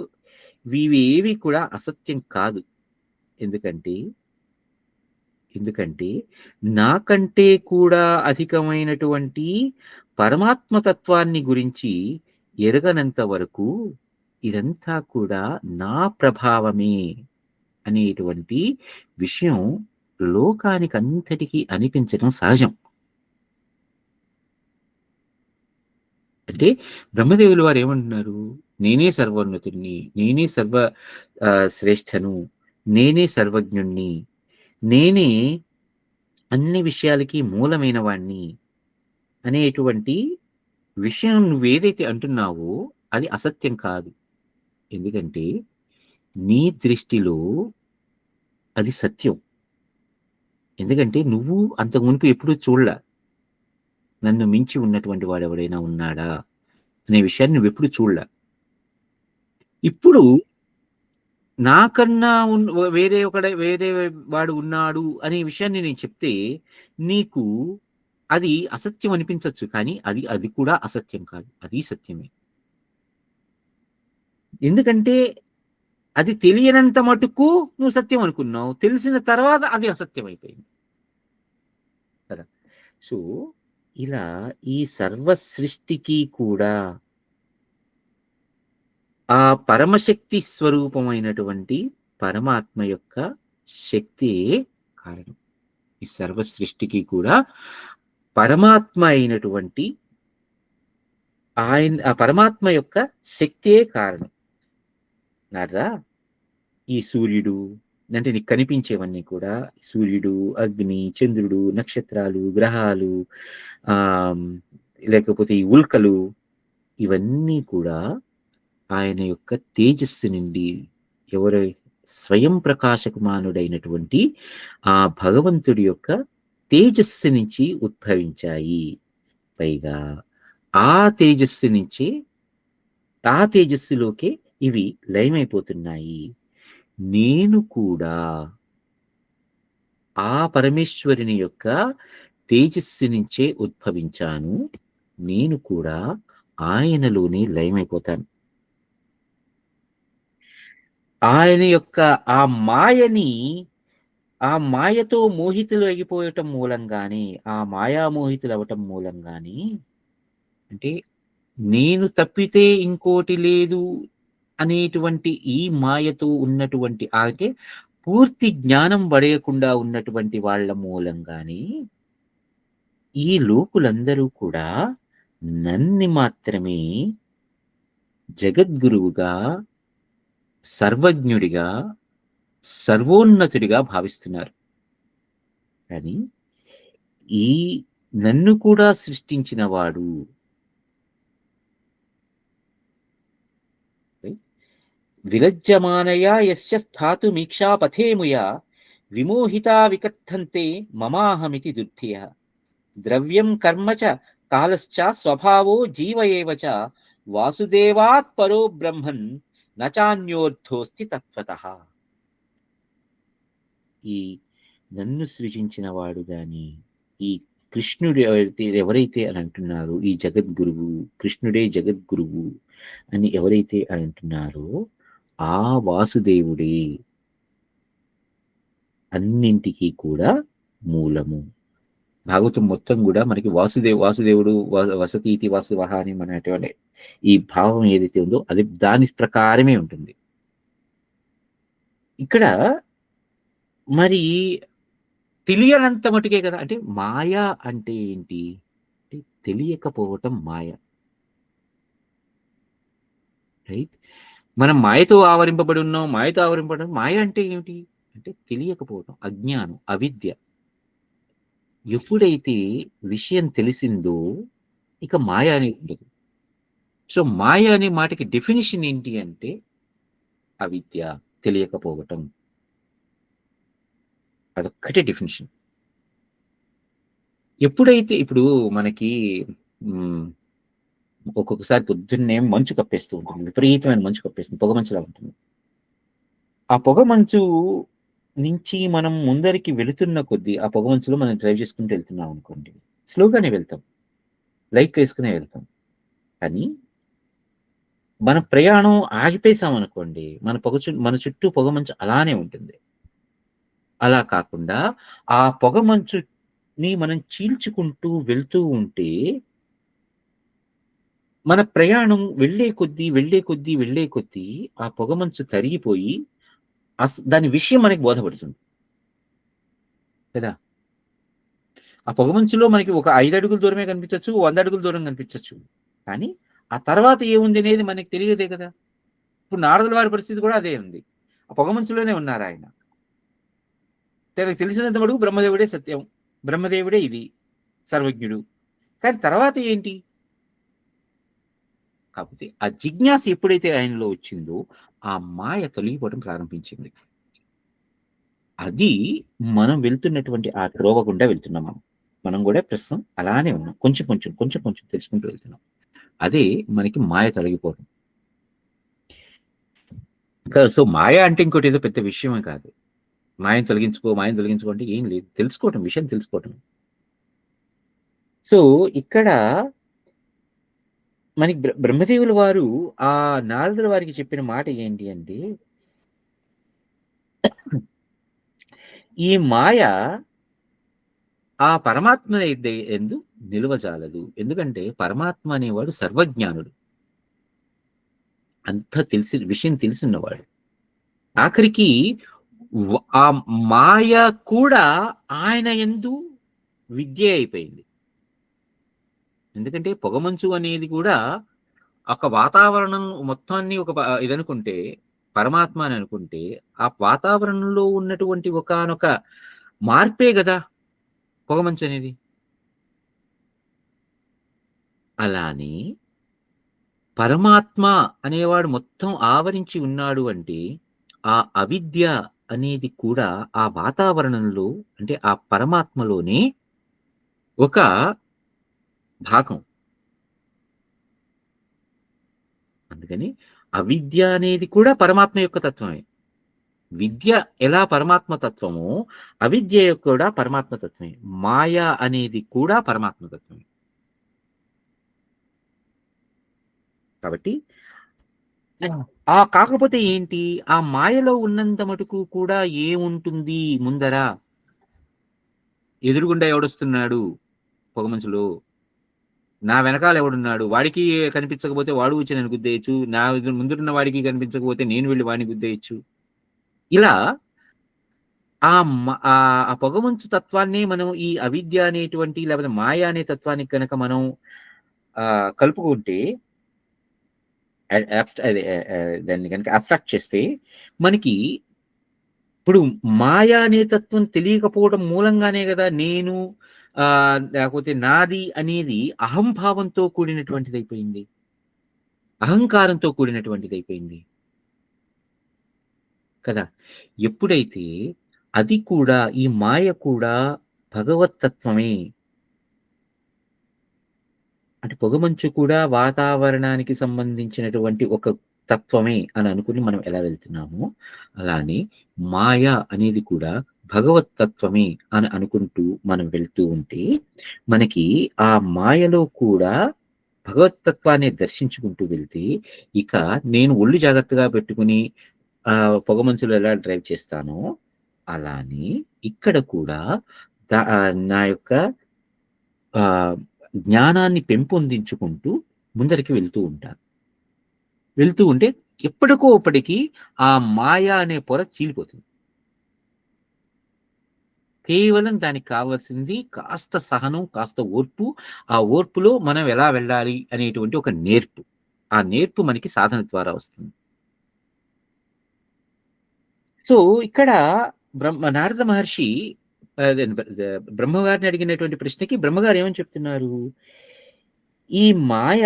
ఇవేవి కూడా అసత్యం కాదు. ఎందుకంటే నాకంటే కూడా అధికమైనటువంటి పరమాత్మతత్వాన్ని గురించి ఎరగనంత వరకు ఇదంతా కూడా నా ప్రభావమే అనేటువంటి విషయం లోకానికి అంతటికీ అనిపించడం సహజం. అంటే బ్రహ్మదేవుల వారు ఏమంటున్నారు? నేనే సర్వోన్నతుడిని, నేనే సర్వ శ్రేష్టను, నేనే సర్వజ్ఞుణ్ణి, నేనే అన్ని విషయాలకి మూలమైన వాణ్ణి అనేటువంటి విషయం నువ్వేదైతే అంటున్నావో అది అసత్యం కాదు. ఎందుకంటే నీ దృష్టిలో అది సత్యం. ఎందుకంటే నువ్వు అంతకు మునుపు ఎప్పుడూ చూడలా నన్ను మించి ఉన్నటువంటి వాడు ఎవడైనా ఉన్నాడా అనే విషయాన్ని నువ్వు ఎప్పుడు చూడలా. ఇప్పుడు నాకన్నా వేరే వాడు ఉన్నాడు అనే విషయాన్ని నేను చెప్తే నీకు అది అసత్యం అనిపించవచ్చు, కానీ అది కూడా అసత్యం కాదు, అది సత్యమే. ఎందుకంటే అది తెలియనంత మటుకు నువ్వు సత్యం అనుకున్నావు, తెలిసిన తర్వాత అది అసత్యం అయిపోయింది కదా. సో ఇలా ఈ సర్వ సృష్టికి కూడా ఆ పరమశక్తి స్వరూపమైనటువంటి పరమాత్మ యొక్క శక్తి కారణం. ఈ సర్వ సృష్టికి కూడా పరమాత్మ అయినటువంటి ఆ పరమాత్మ యొక్క శక్తే కారణం. నారదా, ఈ సూర్యుడు అంటే నీకు కనిపించేవన్నీ కూడా సూర్యుడు, అగ్ని, చంద్రుడు, నక్షత్రాలు, గ్రహాలు, లేకపోతే ఈ ఉల్కలు, ఇవన్నీ కూడా ఆయన యొక్క తేజస్సు నుండి, ఎవరు స్వయం ప్రకాశకుమానుడైనటువంటి ఆ భగవంతుడి యొక్క తేజస్సు నుంచి ఉద్భవించాయి. పైగా ఆ తేజస్సులోకే ఇవి లయమైపోతున్నాయి. నేను కూడా ఆ పరమేశ్వరుని యొక్క తేజస్సు నుంచే ఉద్భవించాను, నేను కూడా ఆయనలోనే లయమైపోతాను. ఆయన యొక్క ఆ మాయని, ఆ మాయతో మోహితులు అయిపోవటం మూలంగానే, ఆ మాయామోహితులు అవ్వటం మూలంగానే, అంటే నేను తప్పితే ఇంకోటి లేదు అనేటువంటి ఈ మాయతో ఉన్నటువంటి అంటే పూర్తి జ్ఞానం పడేయకుండా ఉన్నటువంటి వాళ్ళ మూలంగానే ఈ లోకులందరూ కూడా నన్ను మాత్రమే జగద్గురువుగా, సర్వజ్ఞుడిగా, సర్వోన్నతుడిగా భావిస్తున్నారు. కానీ ఈ నన్ను కూడా సృష్టించిన వాడు, విలజ్జమానయా యస్య స్థాతుమీక్షా పథేముయా విమోహితా వికథంతే మమాహమితి దుర్ధియః ద్రవ్యం కర్మ చ కాలశ్చ స్వభావో జీవ ఏవ చ వాసుదేవాత్ పరో బ్రహ్మన్ నచాన్యోర్థోస్తి తత్వతః. ఈ నన్ను సృజించిన వాడు గాని, ఈ కృష్ణుడు ఎవరైతే అని అంటున్నారు, ఈ జగద్గురువు కృష్ణుడే జగద్గురువు అని ఎవరైతే అని అంటున్నారో ఆ వాసుదేవుడే అన్నింటికీ కూడా మూలము. భాగవతం మొత్తం కూడా మనకి వాసుదేవుడు వసతీతి వాసువహ అని మనటువంటి ఈ భావం ఏదైతే ఉందో అది దాని ప్రకారమే ఉంటుంది. ఇక్కడ మరి తెలియనంత మటుకే కదా. అంటే మాయ అంటే ఏంటి అంటే తెలియకపోవటం మాయ, రైట్? మనం మాయతో ఆవరింపబడి ఉన్నాం. మాయతో ఆవరింపబడి మాయ అంటే ఏమిటి అంటే తెలియకపోవటం, అజ్ఞానం, అవిద్య. ఎప్పుడైతే విషయం తెలిసిందో ఇక మాయ అనేది ఉండదు. సో మాయ అనే మాటకి డెఫినిషన్ ఏంటి అంటే అవిద్య, తెలియకపోవటం. అదొక్కటే డెఫినిషన్. ఎప్పుడైతే ఇప్పుడు మనకి ఒక్కొక్కసారి పొద్దున్నే మంచు కప్పేస్తూ ఉంటుంది, విపరీతమైన మంచు కప్పేస్తుంది, పొగ మంచులా ఉంటుంది. ఆ పొగ మంచు నుంచి మనం ముందరికి వెళుతున్న కొద్దీ ఆ పొగ మంచులో మనం డ్రైవ్ చేసుకుంటూ వెళ్తున్నాం అనుకోండి, స్లోగానే వెళ్తాం, లైట్ వేసుకునే వెళ్తాం. కానీ మన ప్రయాణం ఆగిపేసాం అనుకోండి, మన చుట్టూ పొగ మంచు అలానే ఉంటుంది. అలా కాకుండా ఆ పొగ మంచుని మనం చీల్చుకుంటూ వెళ్తూ ఉంటే మన ప్రయాణం వెళ్ళే కొద్దీ ఆ పొగ మంచు తరిగిపోయి దాని విషయం మనకి బోధపడుతుంది కదా. ఆ పొగ మంచులో మనకి ఒక 5 అడుగుల దూరమే కనిపించవచ్చు, 100 అడుగుల దూరం కనిపించవచ్చు. కానీ ఆ తర్వాత ఏముంది అనేది మనకి తెలియదే కదా. ఇప్పుడు నారదుల వారి పరిస్థితి కూడా అదే ఉంది. ఆ పొగ మంచులోనే ఉన్నారు ఆయన. తనకు తెలిసినంత మటుకు బ్రహ్మదేవుడే సత్యం, బ్రహ్మదేవుడే ఇది సర్వజ్ఞుడు. కానీ తర్వాత ఏంటి? కాకపోతే ఆ జిజ్ఞాస ఎప్పుడైతే ఆయనలో వచ్చిందో ఆ మాయ తొలగిపోవడం ప్రారంభించింది. అది మనం వెళ్తున్నటువంటి ఆ త్రోవ గుండా వెళ్తున్నాం. మనం కూడా ప్రస్తుతం అలానే ఉన్నాం, కొంచెం తెలుసుకుంటూ వెళ్తున్నాం. అదే మనకి మాయ తొలగిపోవడం. సో మాయ అంటే ఇంకోటి ఏదో పెద్ద విషయమే కాదు. మాయను తొలగించుకో అంటే ఏం లేదు, తెలుసుకోవటం, విషయం తెలుసుకోవటం. సో ఇక్కడ మనకి బ్రహ్మదేవుల వారు ఆ నారదుల వారికి చెప్పిన మాట ఏంటి అంటే, ఈ మాయ ఆ పరమాత్మ ఎందు నిలువజాలదు. ఎందుకంటే పరమాత్మ అనేవాడు సర్వజ్ఞానుడు, అంత విషయం తెలిసినవాడు. ఆఖరికి ఆ మాయ కూడా ఆయన యందు విద్య అయిపోయింది. ఎందుకంటే పొగమంచు అనేది కూడా ఒక వాతావరణం మొత్తాన్ని ఒక ఇదనుకుంటే, పరమాత్మ అని అనుకుంటే, ఆ వాతావరణంలో ఉన్నటువంటి ఒకానొక మార్పే కదా పొగమంచు అనేది. అలానే పరమాత్మ అనేవాడు మొత్తం ఆవరించి ఉన్నాడు అంటే ఆ అవిద్య అనేది కూడా ఆ వాతావరణంలో, అంటే ఆ పరమాత్మలోనే ఒక భాగం. అందుకని అవిద్య అనేది కూడా పరమాత్మ యొక్క తత్వమే. విద్య ఎలా పరమాత్మతత్వమో అవిద్య కూడా పరమాత్మతత్వమే. మాయ అనేది కూడా పరమాత్మతత్వమే. కాబట్టి కాకపోతే ఏంటి, ఆ మాయలో ఉన్నంత మటుకు కూడా ఏముంటుంది ముందర? ఎదురుగుండా ఎవడొస్తున్నాడు పొగమంచులో, నా వెనకాల ఎవడున్నాడు, వాడికి కనిపించకపోతే వాడు వచ్చి నన్ను గుద్దేయచ్చు, నా ముందున్న వాడికి కనిపించకపోతే నేను వెళ్ళి వాడిని గుద్దేయచ్చు. ఇలా ఆ పొగమంచు తత్వాన్ని మనం ఈ అవిద్య అనేటువంటి లేకపోతే మాయ అనే తత్వానికి కనుక మనం కలుపుకుంటే, దాన్ని కనుక అబ్స్ట్రాక్ట్ చేస్తే, మనకి ఇప్పుడు మాయా అనే తత్వం తెలియకపోవడం మూలంగానే కదా నేను లేకపోతే నాది అనేది అహంభావంతో కూడినటువంటిది అయిపోయింది, అహంకారంతో కూడినటువంటిది అయిపోయింది కదా. ఎప్పుడైతే అది కూడా, ఈ మాయ కూడా భగవత్తత్వమే, అంటే పొగమంచు కూడా వాతావరణానికి సంబంధించినటువంటి ఒక తత్వమే అని అనుకుని మనం ఎలా వెళ్తున్నామో, అలానే మాయ అనేది కూడా భగవత్ తత్వమే అని అనుకుంటూ మనం వెళ్తూ ఉంటే, మనకి ఆ మాయలో కూడా భగవత్తత్వాన్ని దర్శించుకుంటూ వెళ్తే, ఇక నేను ఒళ్ళు జాగ్రత్తగా పెట్టుకుని పొగమంచులో ఎలా డ్రైవ్ చేస్తానో, అలానే ఇక్కడ కూడా నా యొక్క జ్ఞానాన్ని పెంపొందించుకుంటూ ముందరికి వెళ్తూ ఉంటాను. వెళ్తూ ఉంటే ఎప్పటికో అప్పటికి ఆ మాయ అనే పొర చీలిపోతుంది. కేవలం దానికి కావాల్సింది కాస్త సహనం, కాస్త ఓర్పు. ఆ ఓర్పులో మనం ఎలా వెళ్ళాలి అనేటువంటి ఒక నేర్పు. ఆ నేర్పు మనకి సాధన ద్వారా వస్తుంది. సో ఇక్కడ నారద మహర్షి బ్రహ్మగారిని అడిగినటువంటి ప్రశ్నకి బ్రహ్మగారు ఏమని చెప్తున్నారు, ఈ మాయ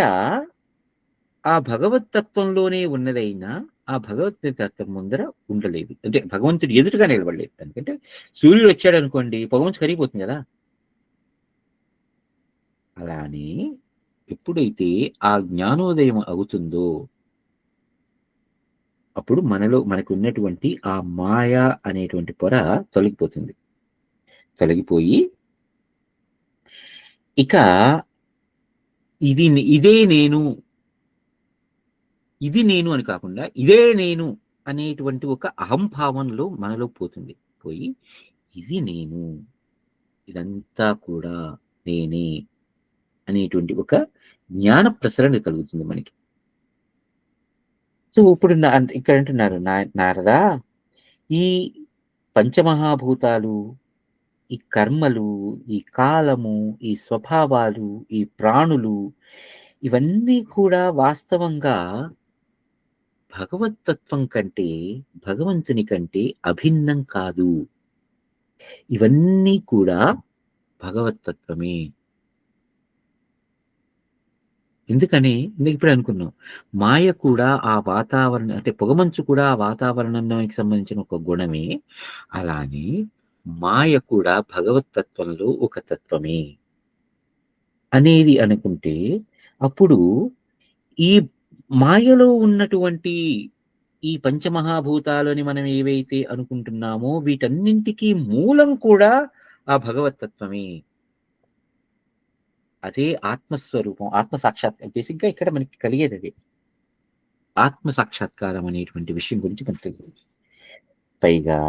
ఆ భగవత్తత్వంలోనే ఉన్నదైనా ఆ భగవత్ తత్వం ముందర ఉండలేదు, అంటే భగవంతుడు ఎదురుగా నిలబడలేదు. ఎందుకంటే సూర్యుడు వచ్చాడు అనుకోండి, పొగమంచు కరిగిపోతుంది కదా. అలానే ఎప్పుడైతే ఆ జ్ఞానోదయం అవుతుందో, అప్పుడు మనకు ఉన్నటువంటి ఆ మాయ అనేటువంటి పొర తొలగిపోతుంది. తొలగిపోయి ఇక ఇదే నేను, ఇది నేను అని కాకుండా ఇదే నేను అనేటువంటి ఒక అహంభావంలో మనలో పోతుంది. పోయి ఇది నేను, ఇదంతా కూడా నేనే అనేటువంటి ఒక జ్ఞాన ప్రసరణ కలుగుతుంది మనకి. సో ఇప్పుడు ఇక్కడ అంటున్నారు నారదా, ఈ పంచమహాభూతాలు, ఈ కర్మలు, ఈ కాలము, ఈ స్వభావాలు, ఈ ప్రాణులు, ఇవన్నీ కూడా వాస్తవంగా భగవత్తత్వం కంటే, భగవంతుని కంటే అభిన్నం కాదు. ఇవన్నీ కూడా భగవత్తత్వమే. ఎందుకని ఇప్పుడు అనుకున్నాం, మాయ కూడా ఆ వాతావరణం, అంటే పొగమంచు కూడా ఆ వాతావరణానికి సంబంధించిన ఒక గుణమే. అలానే మాయ కూడా భగవత్తత్వంలో ఒక తత్వమే అనేది అనుకుంటే, అప్పుడు ఈ మాయలో ఉన్నటువంటి ఈ పంచమహాభూతాలని మనం ఏవైతే అనుకుంటున్నామో, వీటన్నింటికీ మూలం కూడా ఆ భగవత్తత్వమే. అదే ఆత్మస్వరూపం, ఆత్మ సాక్షాత్కారం. బేసిక్గా ఇక్కడ మనకి కలిగేది అదే ఆత్మ సాక్షాత్కారం అనేటువంటి విషయం గురించి మనకు తెలుసు. పైగా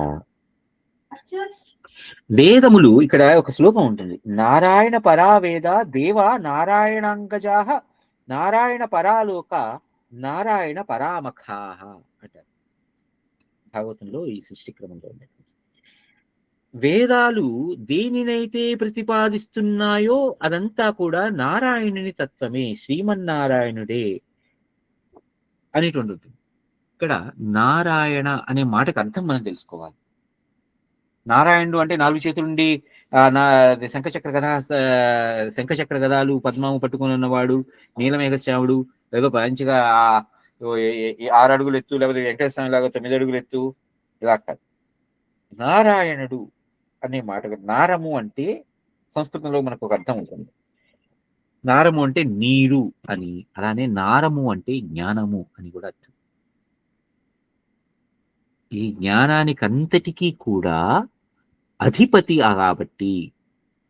వేదములు, ఇక్కడ ఒక శ్లోకం ఉంటుంది, నారాయణ పరావేద దేవ నారాయణాంగజాహ నారాయణ పరాలోక నారాయణ పరామఖాహ అంటారు భాగవతంలో, ఈ సృష్టి క్రమంలో ఉన్నది. వేదాలు దేనినైతే ప్రతిపాదిస్తున్నాయో అదంతా కూడా నారాయణుని తత్వమే, శ్రీమన్నారాయణుడే అనేటువంటి ఉంటుంది. ఇక్కడ నారాయణ అనే మాటకు అర్థం మనం తెలుసుకోవాలి. నారాయణుడు అంటే 4 చేతులుండి శంఖచక్ర గదాలు పద్మాము పట్టుకొని ఉన్నవాడు, నీలమేఘశ్యాముడు, ఏదో మంచిగా 6 అడుగులు ఎత్తు, లేకపోతే వెంకటేశ్వర స్వామి లాగా 9 అడుగులు ఎత్తు, ఇలా కాదు. నారాయణుడు అనే మాట, నారము అంటే సంస్కృతంలో మనకు ఒక అర్థం ఉంటుంది. నారము అంటే నీరు అని, అలానే నారము అంటే జ్ఞానము అని కూడా అర్థం. ఈ జ్ఞానానికంతటికీ కూడా అధిపతి కాబట్టి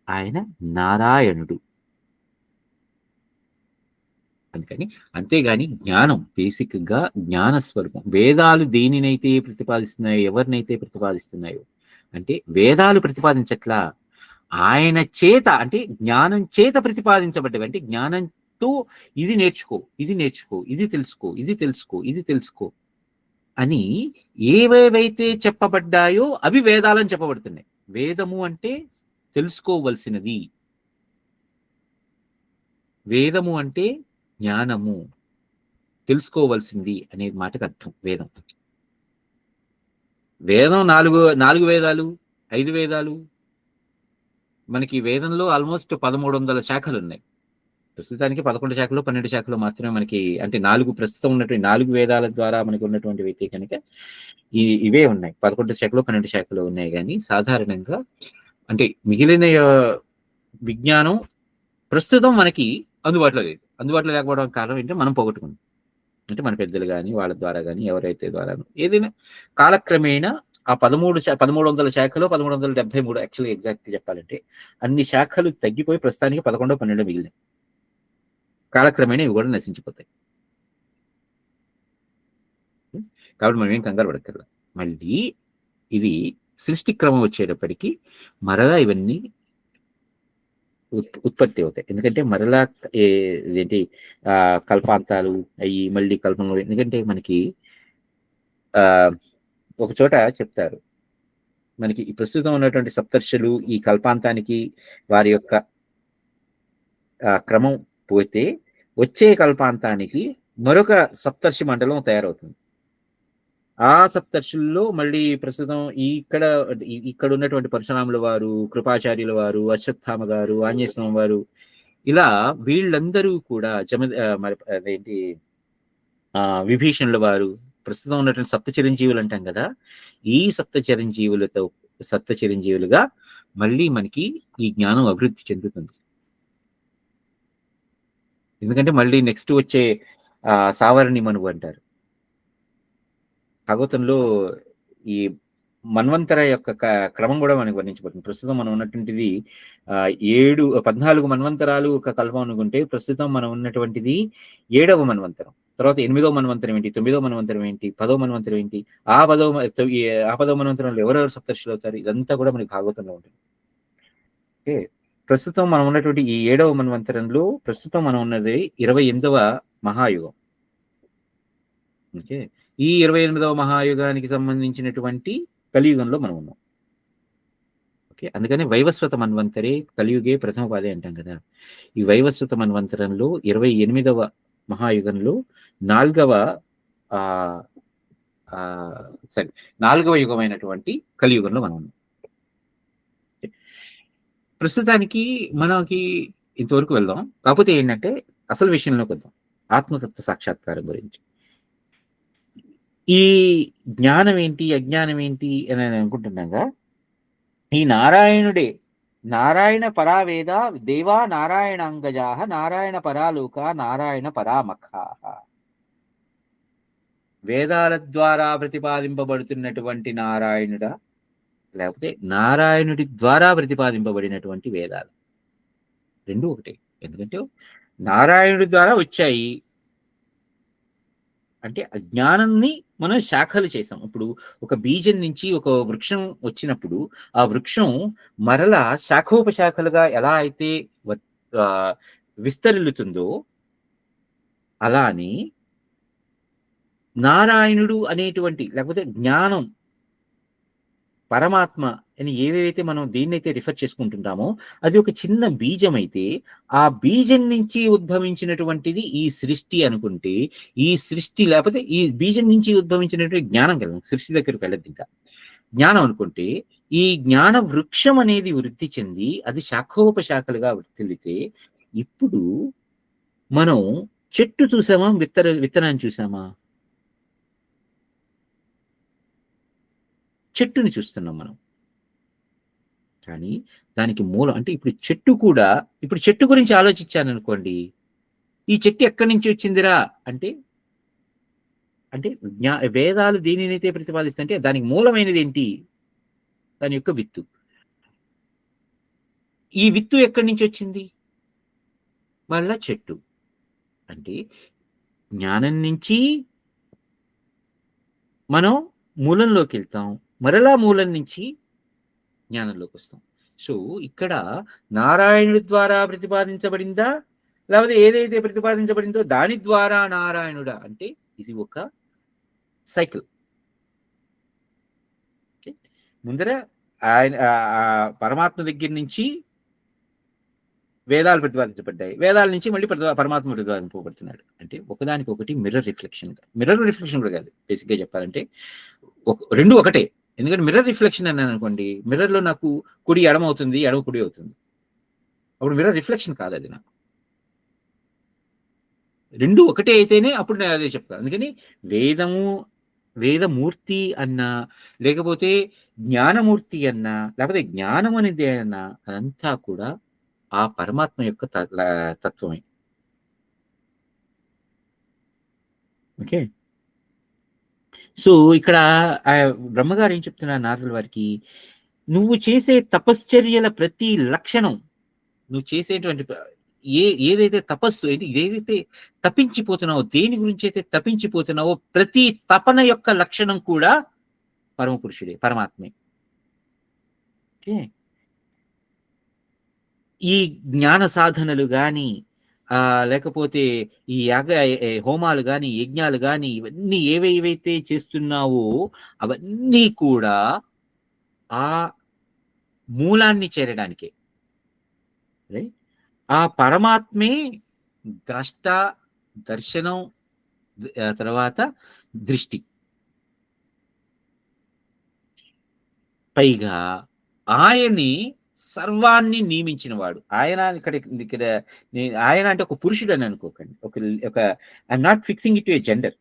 ఆయన నారాయణుడు. అందుకని అంతేగాని జ్ఞానం బేసిక్‌గా జ్ఞాన స్వరూపం. వేదాలు దేనినైతే ప్రతిపాదిస్తున్నాయో, ఎవరినైతే ప్రతిపాదిస్తున్నాయో అంటే వేదాలు ప్రతిపాదించట్లా. ఆయన చేత అంటే జ్ఞానం చేత ప్రతిపాదించబడ్డవి. అంటే జ్ఞానంతో ఇది నేర్చుకో, ఇది నేర్చుకో, ఇది తెలుసుకో, ఇది తెలుసుకో, ఇది తెలుసుకో అని ఏవేవైతే చెప్పబడ్డాయో అవి వేదాలని చెప్పబడుతున్నాయి. వేదము అంటే తెలుసుకోవలసినది. వేదము అంటే జ్ఞానము, తెలుసుకోవలసింది అనే మాటకు అర్థం వేదం. వేదం 4 వేదాలు, 5 వేదాలు. మనకి వేదంలో ఆల్మోస్ట్ 1300 శాఖలు ఉన్నాయి. ప్రస్తుతానికి 11 శాఖలు, 12 శాఖలు మాత్రమే మనకి, అంటే 4 ప్రస్తుతం ఉన్నటువంటి 4 వేదాల ద్వారా మనకు ఉన్నటువంటి అయితే కనుక ఇవే ఉన్నాయి. 11 శాఖలు, 12 శాఖలు ఉన్నాయి. కానీ సాధారణంగా అంటే మిగిలిన విజ్ఞానం ప్రస్తుతం మనకి అందుబాటులో లేదు. అందుబాటులో లేకపోవడం కారణం ఏంటంటే మనం పోగొట్టుకున్నాం. అంటే మన పెద్దలు కానీ వాళ్ళ ద్వారా కానీ ఎవరైతే ద్వారా ఏదైనా కాలక్రమేణా ఆ 1300 శాఖలో 1373 యాక్చువల్గా ఎగ్జాక్ట్ చెప్పాలంటే అన్ని శాఖలు తగ్గిపోయి ప్రస్తుతానికి 11, 12 మిగిలినాయి. కాలక్రమేణా ఇవి కూడా నశించిపోతాయి. కాబట్టి మనం ఏం కంగారు పడక్కర్లా. మళ్ళీ ఇది సృష్టి క్రమం వచ్చేటప్పటికి మరలా ఇవన్నీ ఉత్పత్తి అవుతాయి. ఎందుకంటే మరలా ఇదేంటి కల్పాంతాలు అయ్యి మళ్ళీ కల్పనలు. ఎందుకంటే మనకి ఒక చోట చెప్తారు, మనకి ఈ ప్రస్తుతం ఉన్నటువంటి సప్తర్షులు ఈ కల్పాంతానికి వారి యొక్క క్రమం పోతే వచ్చే కల్పాంతానికి మరొక సప్తర్షి మండలం తయారవుతుంది. ఆ సప్తర్షుల్లో మళ్ళీ ప్రస్తుతం ఇక్కడ ఉన్నటువంటి పరశురాముల వారు, కృపాచార్యుల వారు, అశ్వత్థామ గారు, ఆంజనేయ స్వామి వారు, ఇలా వీళ్ళందరూ కూడా అదేంటి విభీషణుల వారు, ప్రస్తుతం ఉన్నటువంటి సప్త చిరంజీవులు అంటాం కదా, ఈ సప్త చిరంజీవులుగా మళ్ళీ మనకి ఈ జ్ఞానం అభివృద్ధి చెందుతుంది. ఎందుకంటే మళ్ళీ నెక్స్ట్ వచ్చే సావరణి మనువు అంటారు. భాగవతంలో ఈ మన్వంతర యొక్క క్రమం కూడా మనకు వర్ణించబడుతుంది. ప్రస్తుతం మనం ఉన్నటువంటిది 14 మన్వంతరాలు ఒక కల్పం అనుకుంటే ప్రస్తుతం మనం ఉన్నటువంటిది 7వ మన్వంతరం. తర్వాత 8వ మన్వంతరం ఏంటి, 9వ మన్వంతరం ఏంటి, 10వ మన్వంతరం ఏంటి, ఆ 10వ మన్వంతరంలో ఎవరెవరు సప్తర్షులు అవుతారు, ఇదంతా కూడా మనకి భాగవతంలో ఉంటుంది. ఓకే, ప్రస్తుతం మనం ఉన్నటువంటి ఈ 7వ మన్వంతరంలో ప్రస్తుతం మనం ఉన్నది 28వ మహాయుగం. ఓకే, ఈ 28వ మహాయుగానికి సంబంధించినటువంటి కలియుగంలో మనం ఉన్నాం. ఓకే, అందుకని వైవస్వత మన్వంతరే కలియుగే ప్రథమ పాదే అంటాం కదా. ఈ వైవస్వత మన్వంతరంలో 28వ మహాయుగంలో 4వ యుగమైనటువంటి కలియుగంలో మనం ఉన్నాం. ప్రస్తుతానికి మనకి ఇంతవరకు వెళ్దాం. కాకపోతే ఏంటంటే అసలు విషయంలోకి వద్దాం, ఆత్మతత్వ సాక్షాత్కారం గురించి. ఈ జ్ఞానం ఏంటి, అజ్ఞానం ఏంటి అని అనుకుంటున్నాగా, ఈ నారాయణుడే నారాయణ పరావేద దేవా నారాయణాంగజా నారాయణ పరాలోక నారాయణ పరామఖా. వేదాల ద్వారా ప్రతిపాదింపబడుతున్నటువంటి నారాయణుడా, లేకపోతే నారాయణుడి ద్వారా ప్రతిపాదింపబడినటువంటి వేదాలు, రెండు ఒకటే. ఎందుకంటే నారాయణుడి ద్వారా వచ్చాయి అంటే అజ్ఞానాన్ని మనం శాఖలు చేసాం. ఇప్పుడు ఒక బీజం నుంచి ఒక వృక్షం వచ్చినప్పుడు ఆ వృక్షం మరలా శాఖోపశాఖలుగా ఎలా అయితే విస్తరిల్లుతుందో అలానే నారాయణుడు అనేటువంటి లేకపోతే జ్ఞానం, పరమాత్మ అని ఏవైతే మనం దేన్నైతే రిఫర్ చేసుకుంటుంటామో అది ఒక చిన్న బీజం అయితే ఆ బీజం నుంచి ఉద్భవించినటువంటిది ఈ సృష్టి అనుకుంటే, ఈ సృష్టి లేకపోతే ఈ బీజం నుంచి ఉద్భవించినటువంటి జ్ఞానం కదా, సృష్టి దగ్గరికి వెళ్ళద్దు ఇంకా, జ్ఞానం అనుకుంటే ఈ జ్ఞాన వృక్షం అనేది వృద్ధి చెంది అది శాఖోపశాఖలుగా వృద్ధిల్లితే ఇప్పుడు మనం చెట్టు చూసామా, విత్తనాన్ని చూసామా? చెట్టుని చూస్తున్నాం మనం. కానీ దానికి మూలం అంటే ఇప్పుడు చెట్టు గురించి ఆలోచించాను అనుకోండి, ఈ చెట్టు ఎక్కడి నుంచి వచ్చిందిరా అంటే అంటే వేదాలు దేనినైతే ప్రతిపాదిస్తుంటే దానికి మూలమైనది ఏంటి? దాని యొక్క విత్తు. ఈ విత్తు ఎక్కడి నుంచి వచ్చింది? మళ్ళా చెట్టు. అంటే జ్ఞానం నుంచి మనం మూలంలోకి వెళ్తాం, మరలా మూలం నుంచి జ్ఞానంలోకి వస్తాం. సో ఇక్కడ నారాయణుడి ద్వారా ప్రతిపాదించబడిందా, లేకపోతే ఏదైతే ప్రతిపాదించబడిందో దాని ద్వారా నారాయణుడా అంటే ఇది ఒక సైకిల్. ముందర ఆయన పరమాత్మ దగ్గర నుంచి వేదాలు ప్రతిపాదించబడ్డాయి, వేదాల నుంచి మళ్ళీ పరమాత్మ ప్రతిపాదింపబడుతున్నాడు. అంటే ఒకదానికొకటి మిర్రర్ రిఫ్లెక్షన్ కూడా కాదు, బేసిక్గా చెప్పాలంటే రెండు ఒకటే. ఎందుకంటే మిర్రర్ రిఫ్లెక్షన్ అన్నాను అనుకోండి, మిర్రర్లో నాకు కుడి ఎడమ అవుతుంది, ఎడమ కుడి అవుతుంది, అప్పుడు మిర్రర్ రిఫ్లెక్షన్ కాదు అది. నాకు రెండు ఒకటే అయితేనే అప్పుడు నేను అదే చెప్తాను. అందుకని వేదమూర్తి అన్నా, లేకపోతే జ్ఞానమూర్తి అన్నా, లేకపోతే జ్ఞానం అనేది అన్నా, అదంతా కూడా ఆ పరమాత్మ యొక్క తత్వమే. ఓకే. సో ఇక్కడ బ్రహ్మగారు ఏం చెప్తున్నారు నారదుల వారికి, నువ్వు చేసే తపశ్చర్యల ప్రతి లక్షణం, నువ్వు చేసేటువంటి ఏదైతే తపస్సు, ఏదైతే తపించిపోతున్నావో, దేని గురించి అయితే తపించిపోతున్నావో, ప్రతి తపన యొక్క లక్షణం కూడా పరమ పురుషుడే, పరమాత్మే. ఓకే. ఈ జ్ఞాన సాధనలు గాని, లేకపోతే ఈ హోమాలు గాని, యజ్ఞాలు గాని, ఇవన్నీ ఏవైతే చేస్తున్నావో అవన్నీ కూడా ఆ మూలాన్ని చేరడానికే. ఆ పరమాత్మే ద్రష్ట, దర్శనం, తర్వాత దృష్టి. పైగా ఆయన్ని సర్వాన్ని నియమించిన వాడు ఆయన. ఇక్కడ ఆయన అంటే ఒక పురుషుడు అని అనుకోకండి. ఒక I'm not fixing it to A gender.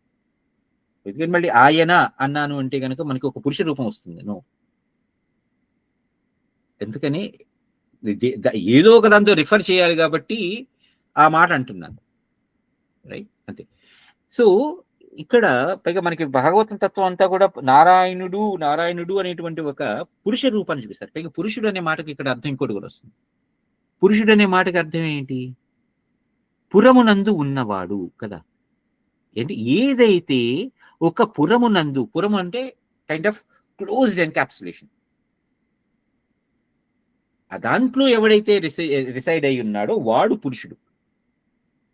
ఎందుకంటే మళ్ళీ ఆయన అన్నాను అంటే కనుక మనకి ఒక పురుష రూపం వస్తుంది. నో, ఎందుకని ఏదో ఒక దాంతో రిఫర్ చేయాలి కాబట్టి ఆ మాట అంటున్నాను, రైట్? అంతే. సో ఇక్కడ పైగా మనకి భాగవతం తత్వం అంతా కూడా నారాయణుడు అనేటువంటి ఒక పురుష రూపాన్ని చూపిస్తారు. పైగా పురుషుడు అనే మాటకి ఇక్కడ అర్థం ఇంకోటి కూడా వస్తుంది. పురుషుడు అనే మాటకి అర్థం ఏంటి? పురమునందు ఉన్నవాడు కదా. ఏంటి? ఏదైతే ఒక పురమునందు, పురము అంటే కైండ్ ఆఫ్ క్లోజ్డ్ ఎన్కాప్సులేషన్, ఆ దాంట్లో ఎవడైతే రిసైడ్ అయి ఉన్నాడో వాడు పురుషుడు.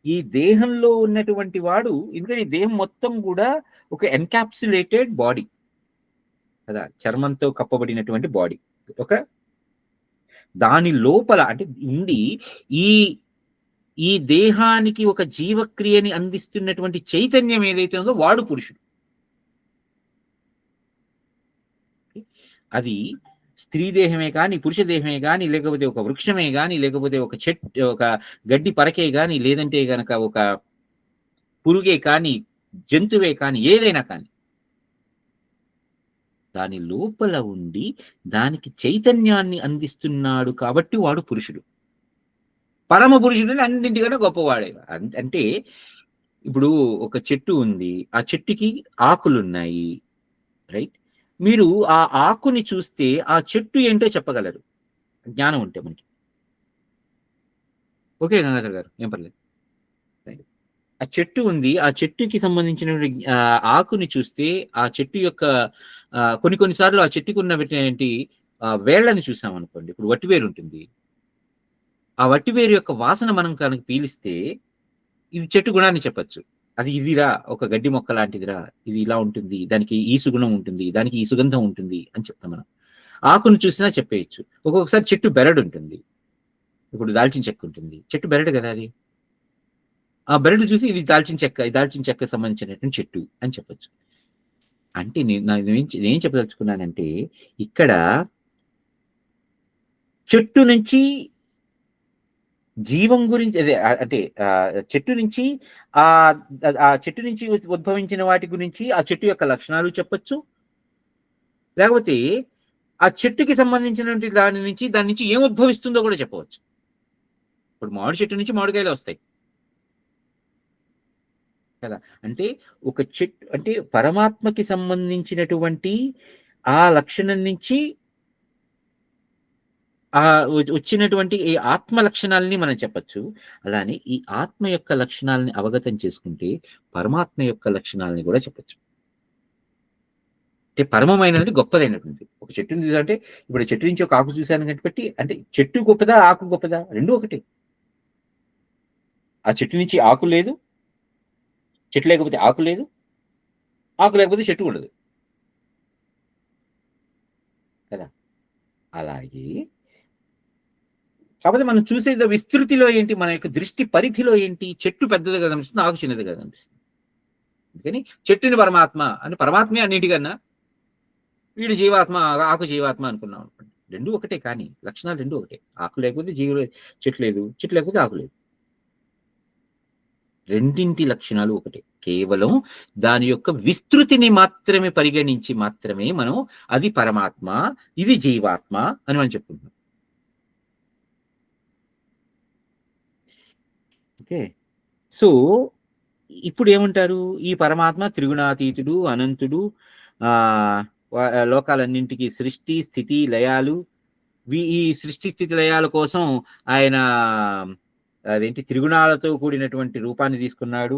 ఈ దేహంలో ఉన్నటువంటి వాడు, ఎందుకంటే ఈ దేహం మొత్తం కూడా ఒక ఎన్కాప్సులేటెడ్ బాడీ కదా, చర్మంతో కప్పబడినటువంటి బాడీ. ఒక దాని లోపల అంటే ఉండి ఈ దేహానికి ఒక జీవక్రియని అందిస్తున్నటువంటి చైతన్యం ఏదైతే ఉందో వాడు పురుషుడు. అది స్త్రీ దేహమే కానీ, పురుష దేహమే కానీ, లేకపోతే ఒక వృక్షమే కానీ, లేకపోతే ఒక ఒక గడ్డి పరకే కానీ, లేదంటే గనక ఒక పురుగే కానీ, జంతువే కానీ, ఏదైనా కానీ దాని లోపల ఉండి దానికి చైతన్యాన్ని అందిస్తున్నాడు కాబట్టి వాడు పురుషుడు. పరమ పురుషుడు అన్నింటికన్నా గొప్పవాడే. అంటే ఇప్పుడు ఒక చెట్టు ఉంది, ఆ చెట్టుకి ఆకులున్నాయి, రైట్? మీరు ఆ ఆకుని చూస్తే ఆ చెట్టు ఏంటో చెప్పగలరు, జ్ఞానం ఉంటే మనకి. ఓకే గంగాధర్ గారు, ఏం పర్లేదు. ఆ చెట్టు ఉంది, ఆ చెట్టుకి సంబంధించిన ఆకుని చూస్తే ఆ చెట్టు యొక్క కొన్నిసార్లు ఆ చెట్టుకు ఉన్నటువంటి వేళ్లని చూసాం అనుకోండి. ఇప్పుడు వట్టివేరు ఉంటుంది, ఆ వట్టివేరు యొక్క వాసన మనం కనుక పీలిస్తే ఇది చెట్టు గుణాన్ని చెప్పచ్చు. అది ఇదిరా, ఒక గడ్డి మొక్క లాంటిదిరా, ఇది ఇలా ఉంటుంది, దానికి ఈ సుగుణం ఉంటుంది, దానికి ఈ సుగంధం ఉంటుంది అని చెప్తాం మనం. ఆకును చూసినా చెప్పేయచ్చు. ఒక్కొక్కసారి చెట్టు బెరడు ఉంటుంది, ఇప్పుడు దాల్చిన చెక్క ఉంటుంది, చెట్టు బెరడు కదా, అది ఆ బెరడు చూసి ఇది దాల్చిన చెక్క సంబంధించినటువంటి చెట్టు అని చెప్పచ్చు. అంటే నేను చెప్పదలుచుకున్నానంటే ఇక్కడ చెట్టు నుంచి జీవం గురించి, అదే అంటే చెట్టు నుంచి ఆ చెట్టు నుంచి ఉద్భవించిన వాటి గురించి, ఆ చెట్టు యొక్క లక్షణాలు చెప్పచ్చు, లేకపోతే ఆ చెట్టుకి సంబంధించినటువంటి దాని నుంచి ఏం ఉద్భవిస్తుందో కూడా చెప్పవచ్చు. ఇప్పుడు మామిడి చెట్టు నుంచి మామిడికాయలు వస్తాయి, కదా. అంటే ఒక చెట్టు అంటే పరమాత్మకి సంబంధించినటువంటి ఆ లక్షణం నుంచి వచ్చినటువంటి ఈ ఆత్మ లక్షణాలని మనం చెప్పచ్చు. అలానే ఈ ఆత్మ యొక్క లక్షణాలని అవగతం చేసుకుంటే పరమాత్మ యొక్క లక్షణాలని కూడా చెప్పచ్చు. అంటే పరమమైనది గొప్పదైనటువంటి ఒక చెట్టుని చూసాలంటే ఇప్పుడు చెట్టు నుంచి ఒక ఆకు చూశాను కాబట్టి అంటే చెట్టు గొప్పదా ఆకు గొప్పదా? రెండు ఒకటి. ఆ చెట్టు నుంచి ఆకు లేదు, చెట్టు లేకపోతే ఆకు లేదు, ఆకు లేకపోతే చెట్టు ఉండదు కదా. అలాగే కాబట్టి మనం చూసే విస్తృతిలో ఏంటి, మన యొక్క దృష్టి పరిధిలో ఏంటి, చెట్టు పెద్దదిగా కనిపిస్తుంది, ఆకు చిన్నదిగా కనిపిస్తుంది. అందుకని చెట్టుని పరమాత్మ అని, పరమాత్మే అన్నిటికన్నా, వీడు జీవాత్మ ఆకు జీవాత్మ అనుకున్నాం అనుకోండి. రెండు ఒకటే, కానీ లక్షణాలు రెండు ఒకటే. ఆకు లేకపోతే చెట్టు లేదు, చెట్టు లేకపోతే ఆకు లేదు. రెండింటి లక్షణాలు ఒకటే. కేవలం దాని యొక్క విస్తృతిని మాత్రమే పరిగణించి మాత్రమే మనం అది పరమాత్మ, ఇది జీవాత్మ అని మనం చెప్పుకుంటున్నాం. ఓకే. సో ఇప్పుడు ఏమంటారు, ఈ పరమాత్మ త్రిగుణాతీతుడు, అనంతుడు, లోకాలన్నింటికి సృష్టి స్థితి లయాలు, ఈ సృష్టి స్థితి లయాల కోసం ఆయన అదేంటి త్రిగుణాలతో కూడినటువంటి రూపాన్ని తీసుకున్నాడు,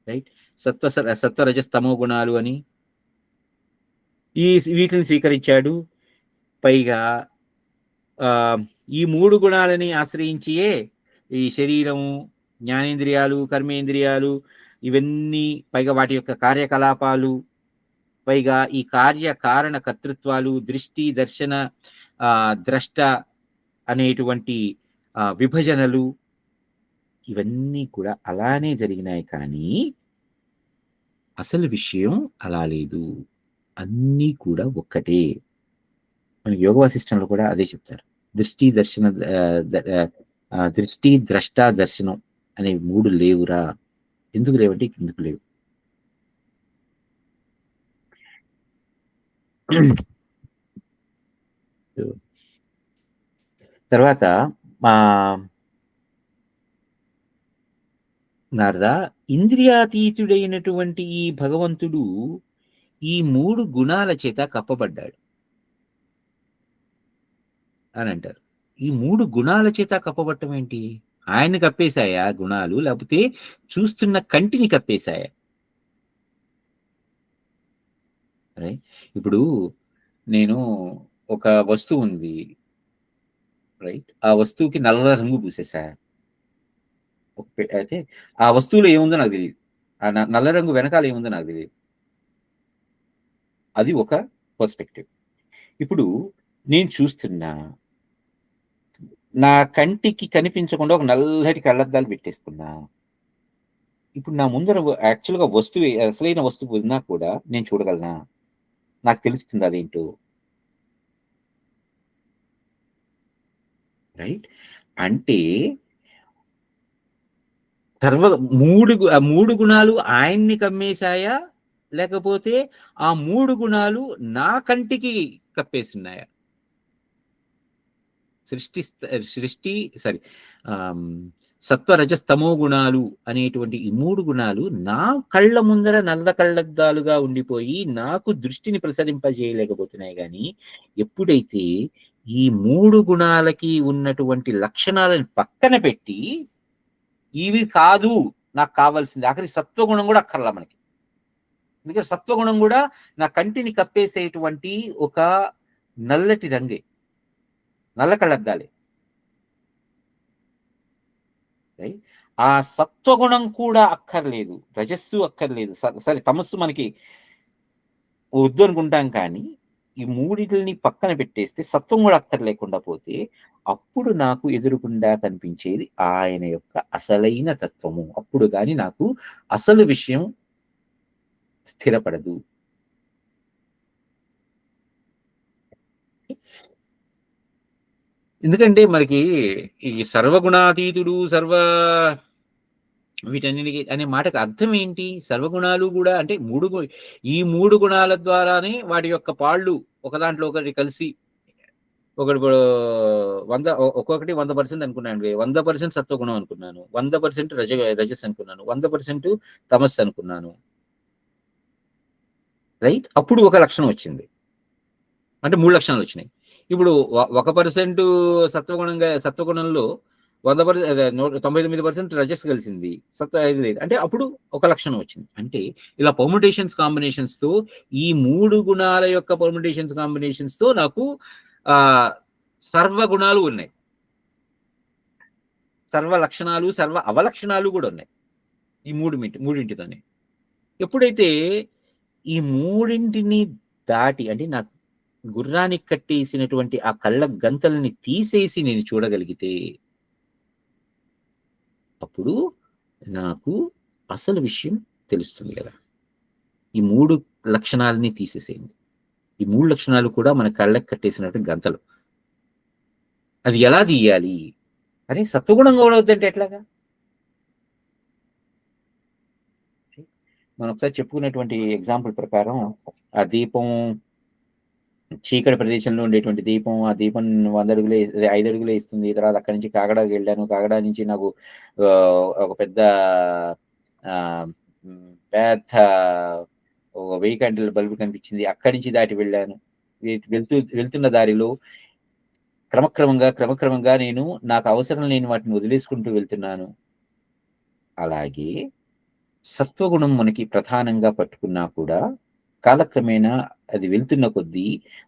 రైట్. సత్వరజస్తమో గుణాలు అని వీటిని స్వీకరించాడు. పైగా ఈ మూడు గుణాలని ఆశ్రయించియే ఈ శరీరము, జ్ఞానేంద్రియాలు, కర్మేంద్రియాలు, ఇవన్నీ, పైగా వాటి యొక్క కార్యకలాపాలు, పైగా ఈ కార్యకారణ కర్తృత్వాలు, దృష్టి దర్శన ద్రష్ట అనేటువంటి విభజనలు, ఇవన్నీ కూడా అలానే జరిగినాయి. కానీ అసలు విషయం అలా లేదు, అన్నీ కూడా ఒక్కటే. మన యోగ వాసిష్టంలో కూడా అదే చెప్తారు. దృష్టి దర్శన దృష్టి ద్రష్ట దర్శనం అనే మూడు లేవురా. ఎందుకు లేవంటే ఎందుకు లేవు. తర్వాత నారదా, ఇంద్రియాతీతుడైనటువంటి ఈ భగవంతుడు ఈ మూడు గుణాల చేత కప్పబడ్డాడు అని అంటారు. ఈ మూడు గుణాల చేత కప్పబట్టం ఏంటి? ఆయన కప్పేశాయా గుణాలు, లేకపోతే చూస్తున్న కంటిని కప్పేశాయా? ఇప్పుడు నేను ఒక వస్తువు ఉంది, రైట్. ఆ వస్తువుకి నల్ల రంగు పూసేసా. అయితే ఆ వస్తువులో ఏముందో నాకు తెలియదు, ఆ నల్ల రంగు వెనకాల ఏముందో నాకు తెలియదు. అది ఒక పర్స్పెక్టివ్. ఇప్పుడు నేను చూస్తున్నా, నా కంటికి కనిపించకుండా ఒక నల్లటి కళ్ళద్దాలు పెట్టేసుకున్నా. ఇప్పుడు నా ముందర యాక్చువల్గా వస్తువు, అసలైన వస్తువు ఉన్నా కూడా నేను చూడగలనా? నాకు తెలుస్తుంది అదేంటో, రైట్. అంటే మూడు గుణాలు ఆయన్ని కమ్మేశాయా, లేకపోతే ఆ మూడు గుణాలు నా కంటికి కప్పేస్తున్నాయా? సత్వరజస్తమో గుణాలు అనేటువంటి ఈ మూడు గుణాలు నా కళ్ళ ముందర నల్ల కళ్ళద్దాలుగా ఉండిపోయి నాకు దృష్టిని ప్రసరింపజేయలేకపోతున్నాయి. కానీ ఎప్పుడైతే ఈ మూడు గుణాలకి ఉన్నటువంటి లక్షణాలను పక్కన పెట్టి ఇవి కాదు నాకు కావాల్సింది, ఆఖరి సత్వగుణం కూడా అక్కర్లా మనకి. ఎందుకంటే సత్వగుణం కూడా నా కంటిని కప్పేసేటువంటి ఒక నల్లటి రంగే, నల్ల కళ్ళద్దాలే. ఆ సత్వగుణం కూడా అక్కర్లేదు, రజస్సు అక్కర్లేదు, సరే తమస్సు మనకి వద్దు అనుకుంటాం. కానీ ఈ మూడిటిని పక్కన పెట్టేస్తే సత్వం కూడా అక్కర్లేకుండా పోతే అప్పుడు నాకు ఎదురుకుండా కనిపించేది ఆయన యొక్క అసలైన తత్వము. అప్పుడు కానీ నాకు అసలు విషయం స్థిరపడదు. ఎందుకంటే మనకి ఈ సర్వగుణాతీతుడు, వీటన్నిటికీ అనే మాటకు అర్థం ఏంటి? సర్వగుణాలు కూడా అంటే ఈ మూడు గుణాల ద్వారానే వాటి యొక్క పాళ్ళు ఒకదాంట్లో ఒకటి కలిసి ఒకటి ఇప్పుడు 100 ఒక్కొక్కటి 100% అనుకున్నాను. 100% సత్వగుణం అనుకున్నాను, 100% రజస్ అనుకున్నాను, 100% తమస్సు అనుకున్నాను. రైట్? అప్పుడు ఒక లక్షణం వచ్చింది. అంటే 3 లక్షణాలు వచ్చినాయి. ఇప్పుడు 1% సత్వగుణంలో 99% రజస్ కలిసింది, సత్వ 5 లేదు. అంటే అప్పుడు ఒక లక్షణం వచ్చింది. అంటే ఇలా పర్ముటేషన్స్ కాంబినేషన్స్ తో ఈ 3 గుణాల యొక్క పర్ముటేషన్స్ కాంబినేషన్స్ తో నాకు సర్వ గుణాలు ఉన్నాయి, సర్వ లక్షణాలు, సర్వ అవలక్షణాలు కూడా ఉన్నాయి ఈ మూడింటితోనే. ఎప్పుడైతే ఈ మూడింటిని దాటి, అంటే నాకు గుర్రానికి కట్టేసినటువంటి ఆ కళ్ళ గంతల్ని తీసేసి నేను చూడగలిగితే అప్పుడు నాకు అసలు విషయం తెలుస్తుంది కదా. ఈ 3 లక్షణాలని తీసేసేయండి. ఈ 3 లక్షణాలు కూడా మన కళ్ళకి కట్టేసినటువంటి గంతలు. అది ఎలా తీయాలి? అరే సత్వగుణంగా ఉండవద్దంటే ఎట్లాగా? మనం ఒకసారి చెప్పుకున్నటువంటి ఎగ్జాంపుల్ ప్రకారం ఆ దీపం, చీకటి ప్రదేశంలో ఉండేటువంటి దీపం, ఆ దీపం 100 అడుగులే 5 అడుగులే ఇస్తుంది. తర్వాత అక్కడి నుంచి కాగడాకి వెళ్ళాను, కాగడా నుంచి నాకు ఒక పెద్ద పెద్ద 1000 క్యాండిల్ బల్బు కనిపించింది. అక్కడి నుంచి దాటి వెళ్ళాను. వెళ్తున్న దారిలో క్రమక్రమంగా నేను నాకు అవసరం లేని వాటిని వదిలేసుకుంటూ వెళ్తున్నాను. అలాగే సత్వగుణం మనకి ప్రధానంగా పట్టుకున్నా కూడా కాలక్రమేణా అది వెళ్తున్న కొద్దీ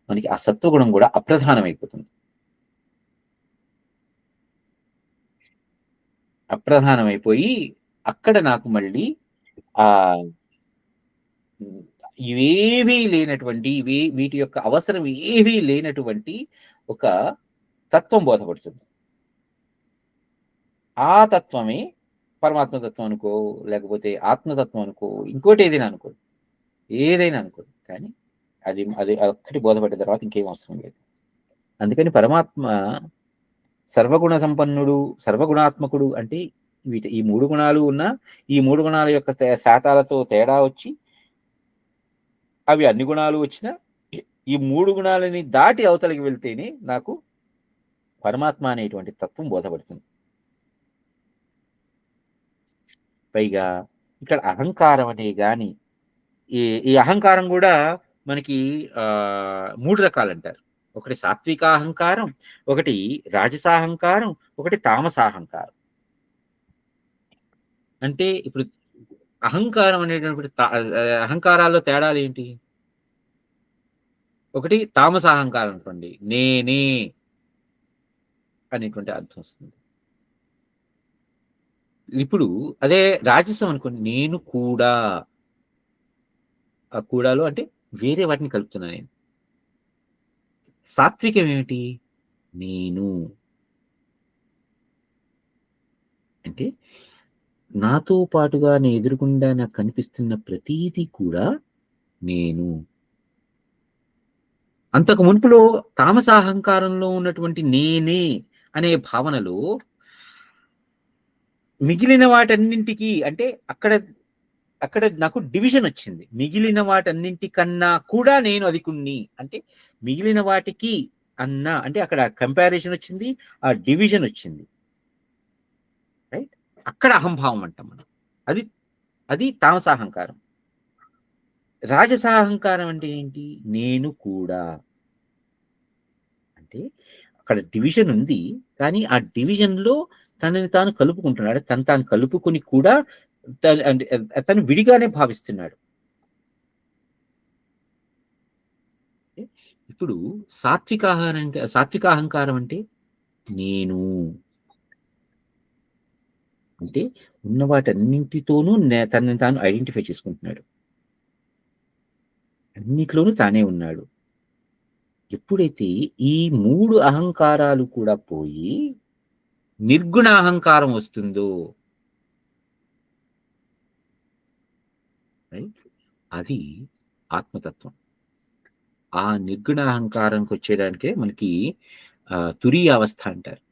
మనకి ఆ సత్వగుణం కూడా అప్రధానమైపోతుంది. అప్రధానమైపోయి అక్కడ నాకు మళ్ళీ ఆ ఇవేవీ లేనటువంటి, వీటి యొక్క అవసరం ఏవీ లేనటువంటి ఒక తత్వం బోధపడుతుంది. ఆ తత్వమే పరమాత్మతత్వం అనుకో, లేకపోతే ఆత్మతత్వం అనుకో, ఇంకోటి ఏదైనా అనుకో, కానీ అది అది ఒక్కటి బోధపడిన తర్వాత ఇంకేం అవసరం లేదు. అందుకని పరమాత్మ సర్వగుణ సంపన్నుడు, సర్వగుణాత్మకుడు అంటే ఈ 3 గుణాలు ఉన్న, ఈ 3 గుణాల యొక్క శాతాలతో తేడా వచ్చి అవి అన్ని గుణాలు వచ్చినా ఈ 3 గుణాలని దాటి అవతలికి వెళ్తేనే నాకు పరమాత్మ అనేటువంటి తత్వం బోధపడుతుంది. పైగా ఇక్కడ అహంకారం అనే గాని, ఈ అహంకారం కూడా మనకి 3 రకాలు అంటారు. ఒకటి సాత్వికాహంకారం, ఒకటి రాజసాహంకారం, ఒకటి తామసాహంకారం. అంటే ఇప్పుడు అహంకారం అనేటువంటి అహంకారాల్లో తేడాలు ఏంటి? ఒకటి తామసాహంకారం అనుకోండి, నేనే అనేటువంటి అర్థం వస్తుంది. ఇప్పుడు అదే రాజసం అనుకోండి, నేను కూడా. ఆ కూడాలో అంటే వేరే వాటిని కలుపుతున్నా నేను. సాత్వికం ఏమిటి? నేను అంటే నాతో పాటుగా నేను ఎదురుగుండా నాకు కనిపిస్తున్న ప్రతీది కూడా నేను. అంతకు మునుపులో తామసాహంకారంలో ఉన్నటువంటి నేనే అనే భావనలో మిగిలిన వాటన్నింటికి, అంటే అక్కడ నాకు డివిజన్ వచ్చింది. మిగిలిన వాటన్నింటికన్నా కూడా నేను అధికుణ్ణి, అంటే మిగిలిన వాటికి అన్నా, అంటే అక్కడ కంపారిజన్ వచ్చింది, ఆ డివిజన్ వచ్చింది. రైట్? అక్కడ అహంభావం అంటాం మనం. అది తామసాహంకారం. రాజసాహంకారం అంటే ఏంటి? నేను కూడా. అంటే అక్కడ డివిజన్ ఉంది, కానీ ఆ డివిజన్ లో తనని తాను కలుపుకుంటున్నాడు. తాను కలుపుకొని కూడా తను విడిగానే భావిస్తున్నాడు. ఇప్పుడు సాత్వికాహంకారం అంటే నేను, అంటే ఉన్న వాటన్నింటితోనూ తనని తాను ఐడెంటిఫై చేసుకుంటున్నాడు, అన్నిట్లోనూ తానే ఉన్నాడు. ఎప్పుడైతే ఈ 3 అహంకారాలు కూడా పోయి నిర్గుణ అహంకారం వస్తుందో, అది ఆత్మతత్వం. ఆ నిర్గుణ అహంకారానికి వచ్చేదానికే మనకి తురీయ అవస్థ అంటారు.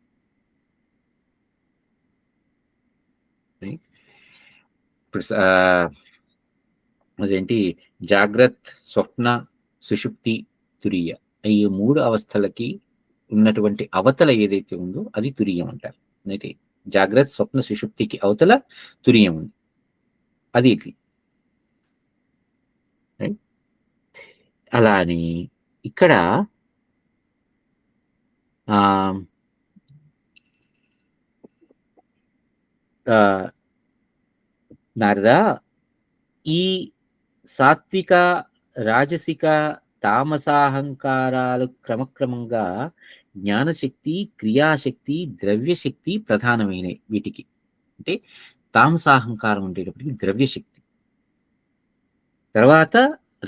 ఇప్పుడు అదేంటి, జాగ్రత్త, స్వప్న, సుషుప్తి, తురీయ, ఈ 3 అవస్థలకి ఉన్నటువంటి అవతల ఏదైతే ఉందో అది తురియం అంటారు. అయితే జాగ్రత్త స్వప్న సుషుప్తికి అవతల తురియం ఉంది, అది ఇది. రైట్? అలా అని ఇక్కడ ఆ ఆ, నారద, ఈ సాత్విక, రాజసిక, తామసాహంకారాలు క్రమక్రమంగా జ్ఞానశక్తి, క్రియాశక్తి, ద్రవ్యశక్తి ప్రధానమైనవి వీటికి. అంటే తామసాహంకారం ఉండేటప్పటికి ద్రవ్యశక్తి, తర్వాత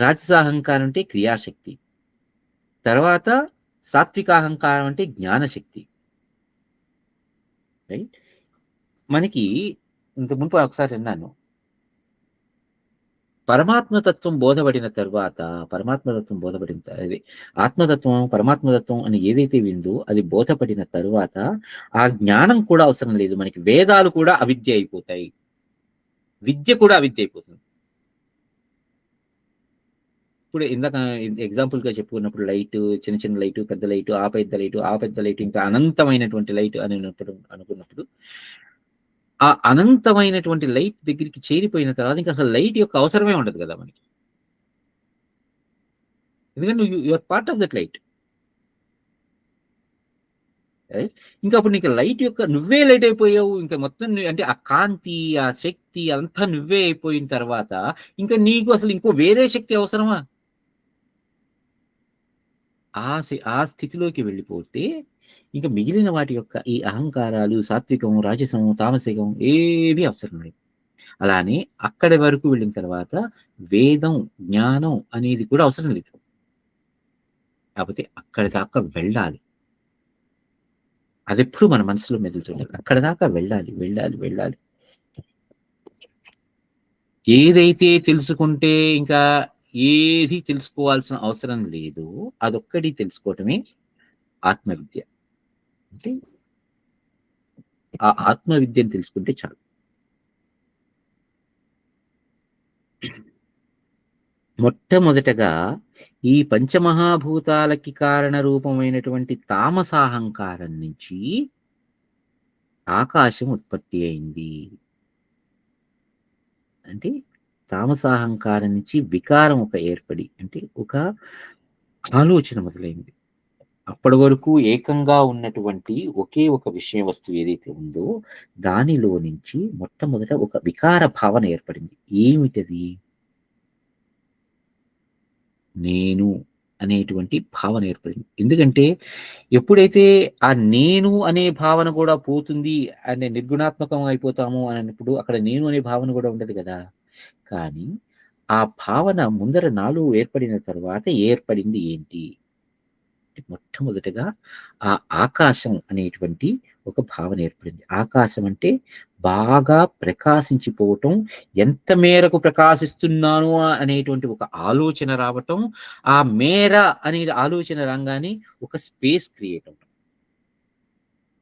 రాజసాహంకారం అంటే క్రియాశక్తి, తర్వాత సాత్వికాహంకారం అంటే జ్ఞానశక్తి. రైట్? మనకి ఇంత మునుపు ఒకసారి విన్నాను, పరమాత్మతత్వం బోధపడిన తర్వాత, అది ఆత్మతత్వం, పరమాత్మతత్వం అని ఏదైతే విందో అది బోధపడిన తరువాత ఆ జ్ఞానం కూడా అవసరం లేదు మనకి. వేదాలు కూడా అవిద్య అయిపోతాయి, విద్య కూడా అవిద్య అయిపోతుంది. ఇప్పుడు ఇందాక ఎగ్జాంపుల్ గా చెప్పుకున్నప్పుడు లైట్, చిన్న చిన్న లైట్, పెద్ద లైట్, ఆ పెద్ద లైట్, ఇంకా అనంతమైనటువంటి లైట్ అని అనుకున్నప్పుడు ఆ అనంతమైనటువంటి లైట్ దగ్గరికి చేరిపోయిన తర్వాత ఇంకా అసలు లైట్ యొక్క అవసరమే ఉండదు కదా మనకి, ఎందుకంటే you're part of that light. ఇంకా అప్పుడు నీకు లైట్ యొక్క నువ్వే లైట్ అయిపోయావు, ఇంకా మొత్తం అంటే ఆ కాంతి, ఆ శక్తి అంతా నువ్వే అయిపోయిన తర్వాత ఇంకా నీకు అసలు ఇంకో వేరే శక్తి అవసరమా? ఆ స్థితిలోకి వెళ్ళిపోతే ఇంకా మిగిలిన వాటి యొక్క ఈ అహంకారాలు, సాత్వికం, రాజసం, తామసికం ఏవి అవసరం లేదు. అలానే అక్కడి వరకు వెళ్ళిన తర్వాత వేదం, జ్ఞానం అనేది కూడా అవసరం లేదు. కాకపోతే అక్కడి దాకా వెళ్ళాలి, అది ఎప్పుడు మన మనసులో మెదులుతుండాలి. అక్కడి దాకా వెళ్ళాలి, వెళ్ళాలి, వెళ్ళాలి. ఏదైతే తెలుసుకుంటే ఇంకా ఏది తెలుసుకోవాల్సిన అవసరం లేదు, అదొక్కటి తెలుసుకోవటమే ఆత్మవిద్య. అంటే ఆ ఆత్మవిద్యను తెలుసుకుంటే చాలు. మొట్టమొదటగా ఈ పంచమహాభూతాలకి కారణ రూపమైనటువంటి తామసాహంకారం నుంచి ఆకాశం ఉత్పత్తి అయింది. అంటే తామసాహంకారం నుంచి వికారం ఒక ఏర్పడి, అంటే ఒక ఆలోచన మొదలైంది. అప్పటి వరకు ఏకంగా ఉన్నటువంటి ఒకే ఒక విషయ వస్తువు ఏదైతే ఉందో దానిలో నుంచి మొట్టమొదట ఒక వికార భావన ఏర్పడింది. ఏమిటది? నేను అనేటువంటి భావన ఏర్పడింది. ఎందుకంటే ఎప్పుడైతే ఆ నేను అనే భావన కూడా పోతుంది, అనే నిర్గుణాత్మకం అయిపోతాము అన్నప్పుడు అక్కడ నేను అనే భావన కూడా ఉండదు కదా. కానీ ఆ భావన ముందర నాలో ఏర్పడిన తర్వాత ఏర్పడింది ఏంటి? మొట్టమొదటగా ఆ ఆకాశం అనేటువంటి ఒక భావన ఏర్పడింది. ఆకాశం అంటే బాగా ప్రకాశించిపోవటం, ఎంత మేరకు ప్రకాశిస్తున్నాను అనేటువంటి ఒక ఆలోచన రావటం, ఆ మేర అనే ఆలోచన రాగానే ఒక స్పేస్ క్రియేట్ అవటం.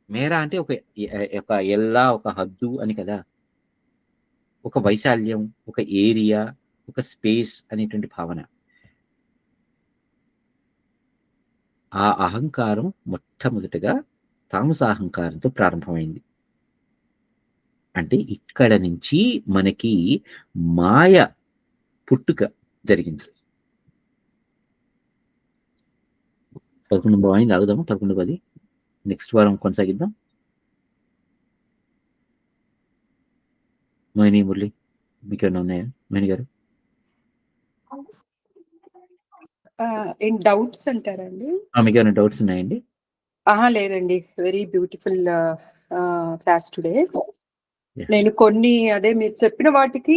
మేర అంటే ఒక ఎల్లా, ఒక హద్దు అని కదా, ఒక వైశాల్యం, ఒక ఏరియా, ఒక స్పేస్ అనేటువంటి భావన. ఆ అహంకారం మొట్టమొదటగా తామసాహంకారంతో ప్రారంభమైంది. అంటే ఇక్కడ నుంచి మనకి మాయ పుట్టుక జరిగింది. 11 అయింది, ఆగుదాము. 11:10 నెక్స్ట్ వారం కొనసాగిద్దాం. మోహిని, మురళి, మీకేమైనా ఉన్నాయా? మోహిని గారు ఏం డౌట్స్ అంటారండి? మీకేమైనా డౌట్స్ ఉన్నాయండి? లేదండి, వెరీ బ్యూటిఫుల్ క్లాస్ టుడే. నేను కొన్ని అదే మీరు చెప్పిన వాటికి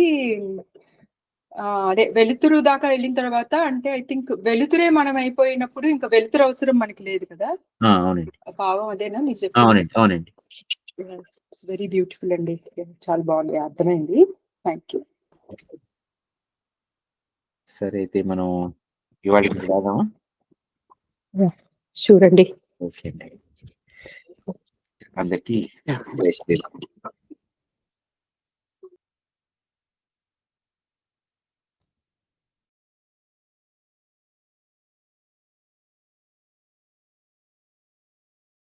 అదే వెలుతురు దాకా వెళ్ళిన తర్వాత, అంటే ఐ థింక్ వెలుతురే మనం అయిపోయినప్పుడు ఇంకా వెలుతురు అవసరం మనకి లేదు కదా. అవునండి, భావం అదేనా మీరు చెప్పి? అవునండి, అవునండి. ఇట్స్ వెరీ బ్యూటిఫుల్ అండి, చాలా బాగుంది, అర్థమైంది. Thank you. సరే, అయితే మనం ఇవాళ రాదామా? షూర్ అండి. ఓకే అండి, అందరికీ